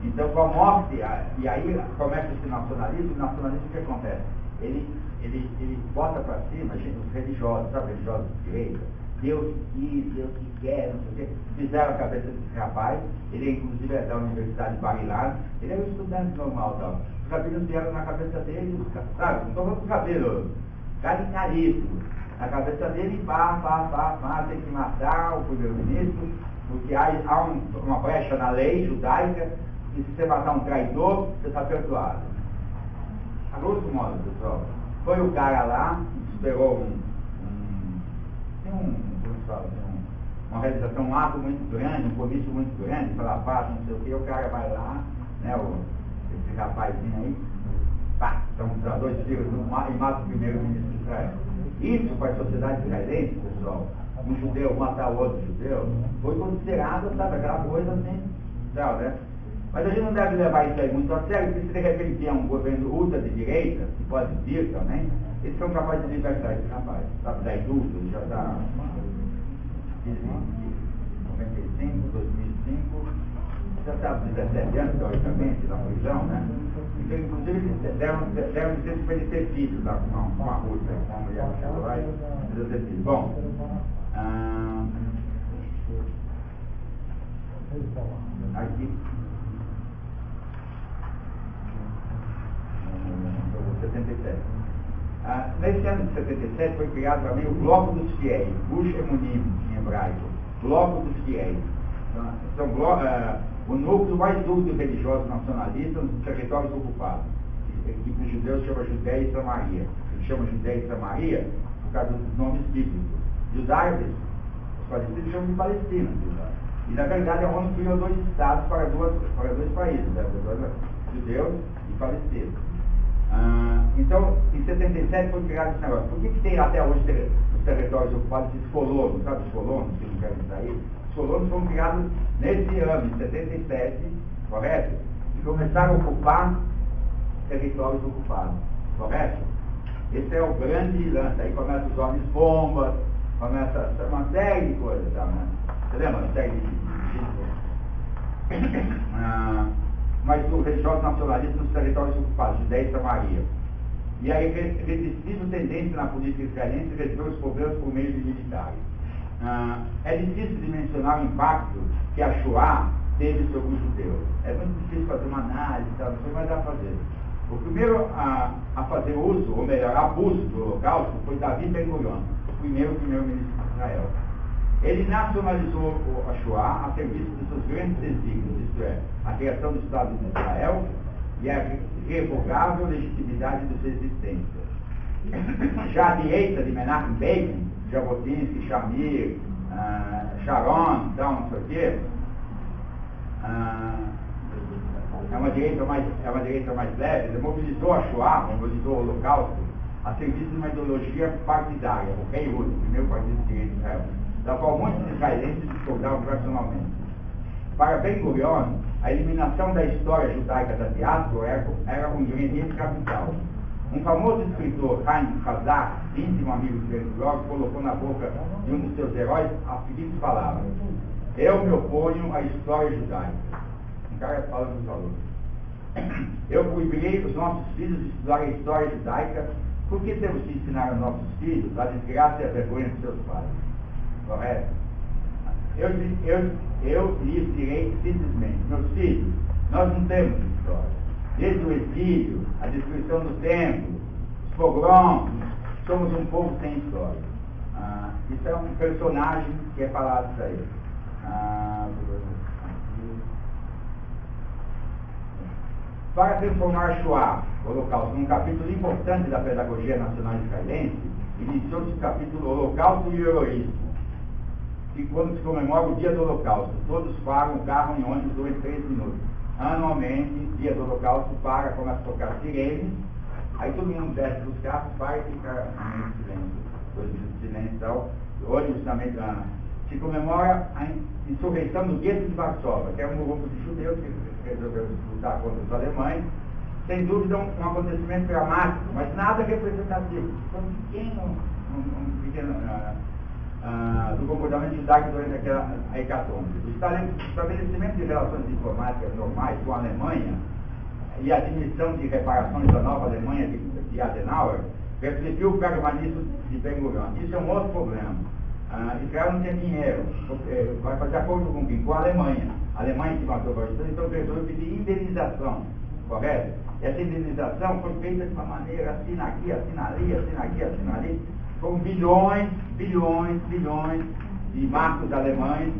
Então, com a morte, e aí começa esse nacionalismo, o nacionalismo o que acontece? Ele ele bota para cima, gente, os religiosos, sabe, religiosos de direita, Deus quis, Deus que quer, não sei o quê, fizeram a cabeça desse rapaz, ele inclusive é da Universidade de Barilar, ele é um estudante normal, tal. Os rabinos vieram na cabeça dele, sabe, não estou falando dos rabinos, caríssimo, na cabeça dele, tem que matar o primeiro-ministro, porque há uma brecha na lei judaica, que se você matar um traidor, você está perdoado. A grosso modo, pessoal, foi o cara lá, esperou uma realização, um ato muito grande, um comício muito grande, pela paz, não sei o que, o cara vai lá, né, esse rapazinho aí, pá, são os dois filhos e mata o primeiro-ministro de Israel. Isso para a sociedade israelense, pessoal, um judeu matar outro judeu, foi considerado, sabe, aquela coisa assim, tal, né? Mas a gente não deve levar isso aí muito a sério, porque se de repente tem um governo ultra de direita, que pode vir também, eles são capazes de libertar esse rapaz, sabe, da indústria, ele já está em 95, 2005, já está há 17 anos, teoricamente, na prisão, né? Então, inclusive, deram licença para ele ter filhos lá com uma russa, com uma mulher que chegou lá e precisa ter filhos. Bom, aqui, 77. Nesse ano de 77 foi criado também o Bloco dos Fiéis, Gush Emunim, em hebraico, Bloco dos Fiéis. Então, o núcleo mais duro dos religiosos nacionalistas nos territórios ocupados, que para os judeus chama Judéia e Samaria. Ele chama Judéia e Samaria por causa dos nomes bíblicos. E os árabes, os palestinos, chamam de Palestina. E na verdade a ONU criou dois estados para dois países, né? Judeus e palestinos. Então, em 77 foi criado esse negócio. Por que tem até hoje os territórios ocupados esses colonos, sabe os colonos que não querem sair? Os colonos foram criados nesse ano, em 77, correto? E começaram a ocupar territórios ocupados, correto? Esse é o grande lance. Aí começa os homens bombas, começa uma série de coisas, tá, né? Você lembra? Uma série de mas os religiosos nacionalistas nos territórios ocupados, Judéia e Samaria. E a irresistível tendência na política israelense resolver os problemas por meio de militares. É difícil dimensionar o impacto que a Shoah teve sobre os judeus. É muito difícil fazer uma análise, não sei, mas dá para fazer. O primeiro a fazer uso, ou melhor, abuso do Holocausto foi Davi Ben-Gurion, o primeiro-ministro de Israel. Ele nacionalizou a Shoah a serviço dos seus grandes desígnios, isto é, a criação do Estado de Israel e a irrevogável legitimidade de sua existência. Já a direita de Menachem Begin, Jabotinsky, Shamir, Sharon, então, não sei o quê, é uma direita mais leve, ele mobilizou a Shoah, mobilizou o Holocausto a serviço de uma ideologia partidária, o Beirut, o primeiro partido de direita de Israel, da qual muitos israelenses discordavam personalmente. Para Ben-Gurion, a eliminação da história judaica da diáspora era um ingrediente capital. Um famoso escritor, Chaim Chazak, íntimo amigo de Ben-Gurion, colocou na boca de um dos seus heróis as seguintes palavras: eu me oponho à história judaica. Um cara fala dos alunos. Eu proibirei os nossos filhos de estudar a história judaica, porque temos de ensinar aos nossos filhos a desgraça e a vergonha de seus pais. Correto? Eu lhes direi simplesmente: meus filhos, nós não temos história. Desde o exílio, a destruição do templo, os pogroms, somos um povo sem história. Isso é um personagem que é falado isso aí. Para transformar a Shoah, o Holocausto, num capítulo importante da pedagogia nacional israelense, iniciou-se o capítulo Holocausto e o Heroísmo. E quando se comemora o dia do Holocausto, todos param o carro em ônibus durante 3 minutos. Anualmente, dia do Holocausto, começa a tocar sirene, aí todo mundo desce dos carros, para e fica em silêncio, 2 minutos de silêncio e tal. Ônibus também se comemora a insurreição do gueto de Varsóvia, que é um grupo de judeus que resolveu lutar contra os alemães. Sem dúvida um acontecimento dramático, mas nada representativo. Foi um pequeno do comportamento judaico durante aquela hecatombe. O estabelecimento de relações diplomáticas normais com a Alemanha e a admissão de reparações da nova Alemanha de Adenauer Perseguiu o pragmatismo de Ben-Gurion. Isso é um outro problema. Israel não tem dinheiro, vai fazer acordo com quem? Com a Alemanha. A Alemanha que matou o Israel, então resolveu pedir indenização, correto? Essa indenização foi feita de uma maneira, assina aqui, assina ali, assina aqui, assina ali. Foram bilhões de marcos alemães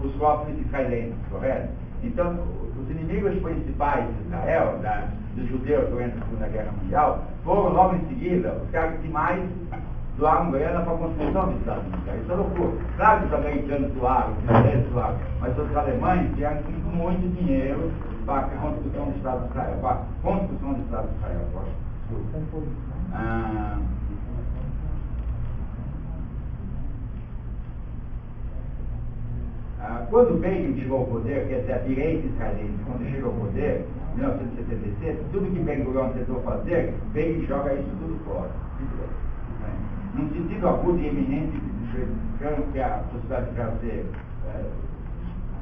os cofres israelenses, correto? Então, os inimigos principais de Israel, dos judeus durante a Segunda Guerra Mundial, foram logo em seguida os caras que mais doaram grana para a construção dos Estados Unidos. Isso é loucura. Claro que os americanos doaram, os ingleses doaram, mas os alemães tiveram muito dinheiro para a construção do Estado de Israel, para a construção do Estado de Israel. Quando Begin chegou ao poder, quer dizer, a direita israelense, quando chegou ao poder, em 1976, tudo que Ben-Gurion tentou fazer, Begin joga isso tudo fora. Num sentido agudo e eminente, que a sociedade de Israel ser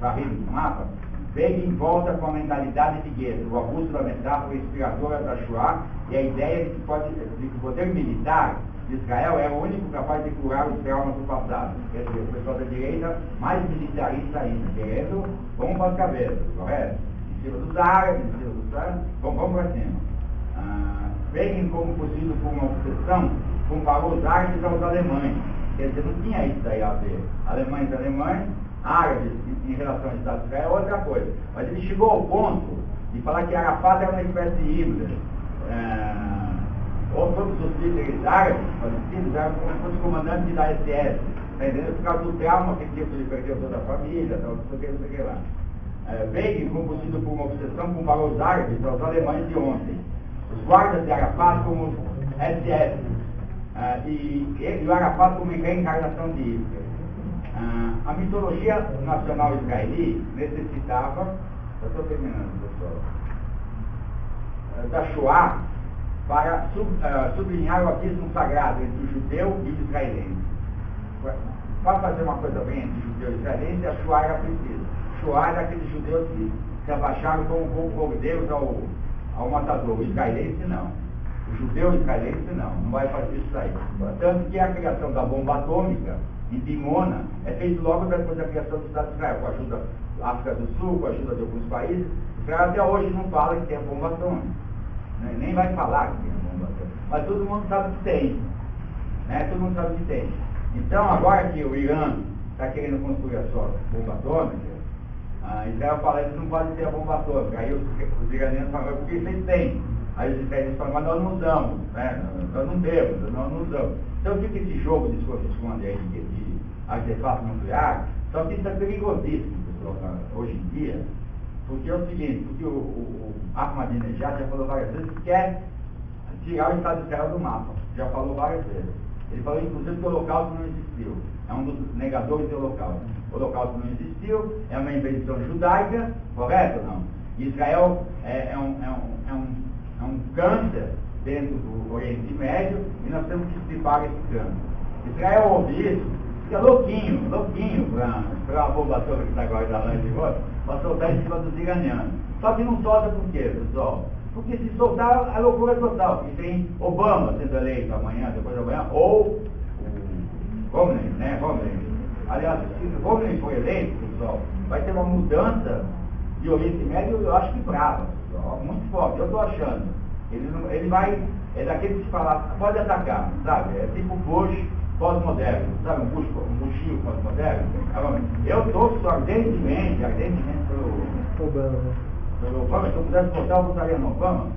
varrida do mapa, Begin volta com a mentalidade de Goethe, o abuso da metáfora inspiradora da Shoah e a ideia de que o poder militar de Israel é o único capaz de curar os traumas do passado. Quer dizer, o pessoal da direita mais militarista ainda, querendo bomba às cabeças, correto? Em cima dos árabes, em cima dos árabes, vamos para cima. Begin, como possível por uma obsessão, comparou os árabes aos alemães. Quer dizer, não tinha isso daí a ver. Alemães, árabes em relação ao Estado de Israel é outra coisa. Mas ele chegou ao ponto de falar que Arafat era uma espécie de híbrida. Ou todos os líderes árabes, palestinos, eram como se fossem comandantes da SS, por causa do trauma que ele perdeu toda a família, tal, não sei o que lá. Begin, combustido por uma obsessão, comparou os árabes aos alemães de ontem. Os guardas de Arafat como SS, e o Arafat como reencarnação de Hitler. A mitologia nacional israeli necessitava, já estou terminando, pessoal, da Shoah, para sublinhar o abismo sagrado entre o judeu e o israelense. Para fazer uma coisa bem entre judeu e israelense, a Shoah era precisa. Shoah era aqueles judeus que se abaixaram como cordeiros ao matador. O israelense não. O judeu israelense não vai fazer isso aí. Tanto que a criação da bomba atômica em Dimona é feita logo depois da criação do Estado de Israel, com a ajuda da África do Sul, com a ajuda de alguns países. Israel até hoje não fala que tem a bomba atômica. Nem vai falar que tem a bomba atômica, mas todo mundo sabe que tem, todo mundo sabe que tem. Então, agora que o Irã está querendo construir a sua bomba atômica, Israel fala que eles não podem ter a bomba atômica. Aí os iranianos falam, porque vocês têm? Aí os israelenses falam, mas nós não usamos, nós não temos, nós não usamos. Então fica esse jogo de esconde aí de artefato nuclear, só que isso é perigosíssimo, pessoal, hoje em dia. Porque é o seguinte, porque o Ahmadinejad já falou várias vezes que quer tirar o Estado de Israel do mapa. Já falou várias vezes. Ele falou, inclusive, que o Holocausto não existiu. É um dos negadores do Holocausto. O Holocausto não existiu, é uma invenção judaica, correto ou não? Israel é um câncer dentro do Oriente Médio e nós temos que estripar esse câncer. Israel ouve isso, fica louquinho para a bomba atômica que está agora da Lã de Rosa, para soltar em cima dos iranianos. Só que não solta por quê, pessoal? Porque se soltar, a loucura é total. Porque tem Obama sendo eleito amanhã, depois de amanhã, ou o Romney, Aliás, se o Romney for eleito, pessoal, vai ter uma mudança de Oriente Médio, eu acho que brava, pessoal, muito forte, eu estou achando. Ele vai, é daqueles que falam, pode atacar, sabe? É tipo Bush pós-moderno, sabe? Um Bushinho pós-moderno. Eu torço ardentemente pelo Obama. Se eu pudesse votar, eu votaria no Obama.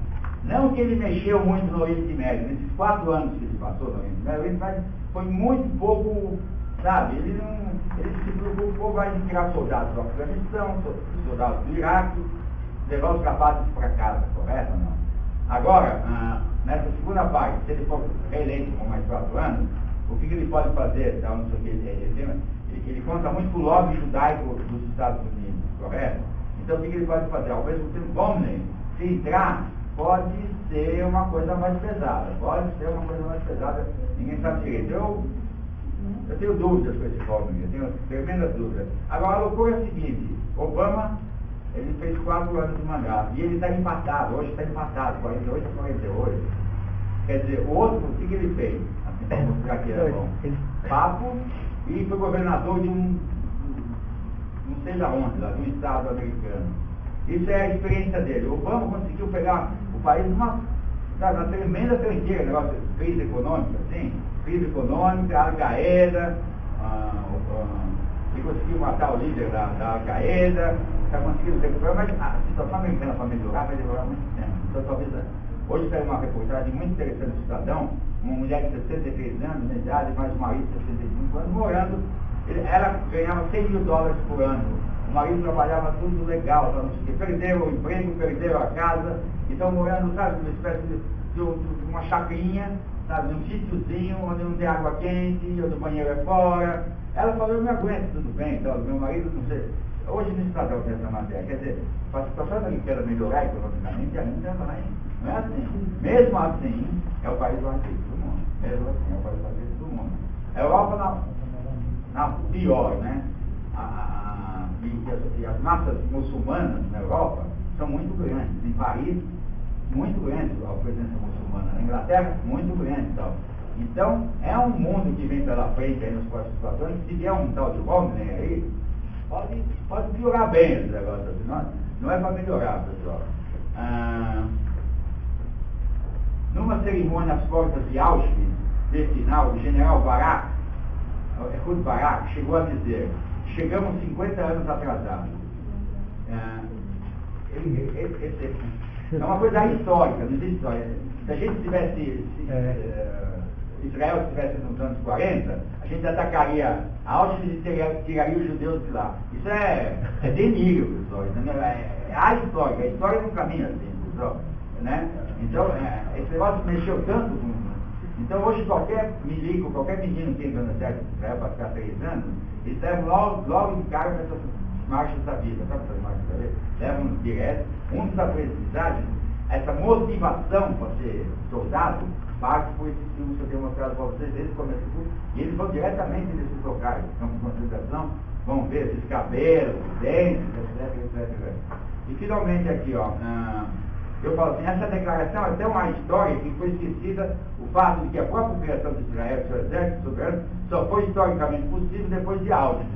Não que ele mexeu muito no Oriente Médio, nesses 4 anos que ele passou no Oriente Médio, o Oriente Médio foi muito pouco, sabe? Ele se preocupou mais em tirar soldados do Afeganistão, soldados do Iraque, levar os capazes para casa, correto ou não? Agora, nessa segunda parte, se ele for reeleito por mais 4 anos, o que ele pode fazer? Não sei o que, ele conta muito com o lobby judaico dos Estados Unidos, correto? Então o que ele pode fazer? Ao mesmo tempo, Romney, se entrar, pode ser uma coisa mais pesada. Ninguém sabe direito. Eu tenho dúvidas com esse Romney, eu tenho tremendas dúvidas. Agora a loucura é a seguinte, Obama, ele fez 4 anos de mandato, e ele está empatado, hoje está empatado, 48 a 48. Quer dizer, o outro, o que ele fez? Assim, para mostrar que era bom. Papo, e foi governador de não sei da onde, lá, de um estado americano. Isso é a experiência dele. O Obama conseguiu pegar o país numa tremenda tranqueira, negócio de crise econômica, assim, crise econômica, Al-Qaeda, e conseguiu matar o líder da Al-Qaeda, está conseguindo recuperar, mas a situação americana para melhorar vai demorar muito tempo. Então talvez hoje saiu uma reportagem muito interessante do Estadão, uma mulher de 63 anos de idade, mais um marido de 65 anos, morando, ela ganhava $100.000 por ano. O marido trabalhava tudo legal, não sei o quê. Perderam o emprego, perderam a casa, e estão morando, sabe, uma espécie de uma chacrinha, sabe, num sítiozinho onde não tem água quente, onde o banheiro é fora. Ela falou, eu me aguento, tudo bem, então, meu marido, não sei. Hoje no Estadão tem essa matéria, quer dizer, para a situação americana melhorar economicamente, ainda vai, não é assim. Mesmo assim, é o país mais rico do mundo. Mesmo assim, é o país mais rico do mundo. A Europa, na pior, né? E as massas muçulmanas na Europa são muito grandes. Em Paris, muito grande a presença muçulmana. Na Inglaterra, muito grande. Então, é um mundo que vem pela frente aí nos próximos 4 anos. Se vier um tal de Romney aí, pode piorar bem esse negócio assim. Não é para melhorar, pessoal. Numa cerimônia às portas de Auschwitz, de final, o general Barak, Ehud Barak, chegou a dizer: chegamos 50 anos atrasados. É uma coisa histórica, não existe história. Se a gente tivesse, Israel estivesse nos anos 40, a gente atacaria Auschwitz e tiraria os judeus de lá. Isso é delírio, pessoal. É a história não caminha assim, pessoal. Né? Então, esse negócio mexeu tanto com... Então, hoje, qualquer milico, qualquer menino que entra no exército de Israel para ficar 3 anos, eles levam logo de cara para essas marchas da vida, sabe essas marchas da vida? Levam direto. Um dos aprendizagens, essa motivação para ser soldado, parte por esses filmes que eu tenho mostrado para vocês desde o começo do curso, e eles vão diretamente nesses locais, campos de concentração, vão ver esses cabelos, dentes, etc. E finalmente aqui, ó, eu falo assim, essa declaração é tão uma história que foi esquecida o fato de que a própria criação de Israel, seu exército soberano, só foi historicamente possível depois de Auschwitz.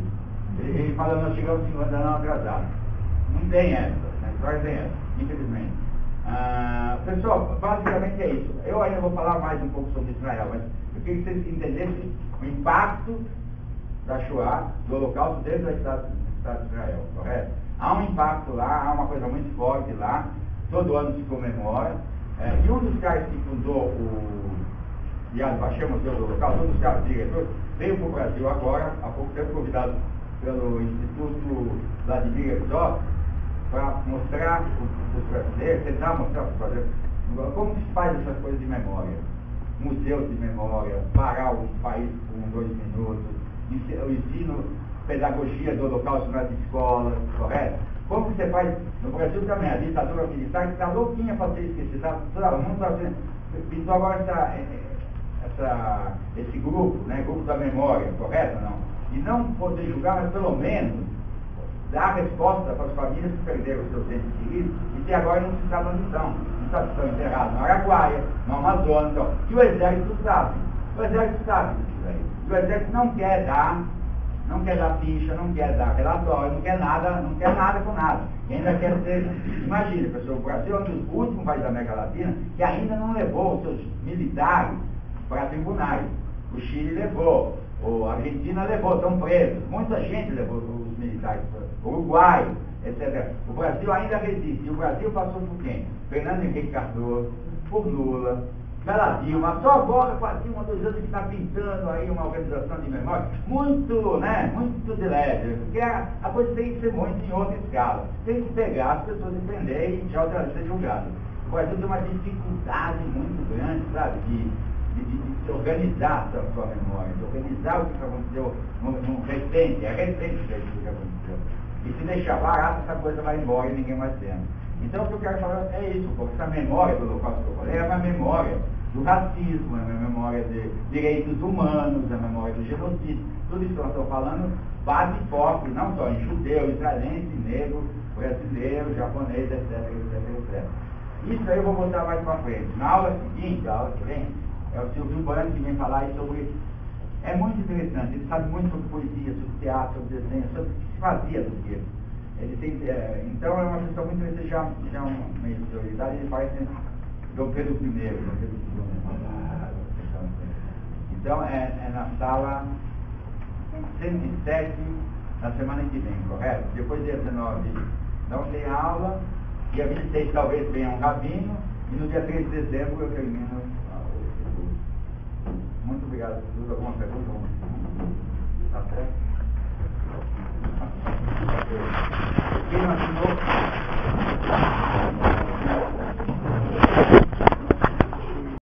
Ele fala, nós chegamos 50 anos atrasados. Não tem essa, na história tem essa, infelizmente. Pessoal, basicamente é isso. Eu ainda vou falar mais um pouco sobre Israel, mas eu queria que vocês entendessem o impacto da Shoah, do Holocausto, dentro do Estado de Israel, correto? Há um impacto lá, há uma coisa muito forte lá, todo ano se comemora. E um dos caras que fundou o Yad Vashem, o Museu do Holocausto, um dos caras diretores, veio para o Brasil agora, há pouco tempo, convidado pelo Instituto Vladimir Herzog, para mostrar para os brasileiros, tentar mostrar para os brasileiros como se faz essas coisas de memória. Museus de memória, parar o país por 2 minutos, o ensino, pedagogia do Holocausto nas escolas, correto? Como que você faz? No Brasil também, a ditadura militar está louquinha para ser esquecida. Todo mundo está pintou agora esse grupo, né? Grupo da memória, correto ou não? E não poder julgar, mas pelo menos dar resposta para as famílias que perderam os seus entes queridos e que agora não se sabe onde estão. Não sabe se estão enterrados no Araguaia, no Amazonas, então. E o Exército sabe. O Exército sabe disso aí. E o Exército não quer dar ficha, não quer dar relatório, não quer nada com nada. E ainda quer ser, imagina, pessoal, o Brasil é um dos últimos países da América Latina que ainda não levou os seus militares para tribunais. O Chile levou, a Argentina levou, estão presos. Muita gente levou os militares para o Uruguai, etc. O Brasil ainda resiste. E o Brasil passou por quem? Fernando Henrique Cardoso, por Lula, pela Dilma, só agora, quase 1 ou 2 anos que está pintando aí uma organização de memória, muito de leve, porque a coisa tem que ser muito em outra escala. Tem que pegar as pessoas, entender e já ser julgado. O Brasil tem uma dificuldade muito grande, sabe, de organizar a sua memória, de organizar o que aconteceu no recente, é recente o que aconteceu. E se deixar barato, essa coisa vai embora e ninguém mais tem. Então o que eu quero falar é isso, porque essa memória do Holocausto que eu falei é uma memória do racismo, é uma memória de direitos humanos, é uma memória do genocídio. Tudo isso que nós estamos falando bate forte, não só em judeu, israelense, negro, brasileiro, japonês, etc. Isso aí eu vou botar mais pra frente. Na aula seguinte, a aula que vem, é o Silvio Bueno que vem falar aí sobre... É muito interessante, ele sabe muito sobre poesia, sobre teatro, sobre desenho, sobre o que se fazia do que ele tem, então é uma pessoa muito interessante, já uma meio de autoridade, ele parece Dom Pedro I, Dom Pedro II. Então é na sala 107, na semana que vem, correto? Depois dia 19 não tem aula, dia 26 talvez venha um rabino, e no dia 3 de dezembro eu termino o curso. Muito obrigado por tudo. Alguma pergunta? Tá certo? Quem não assinou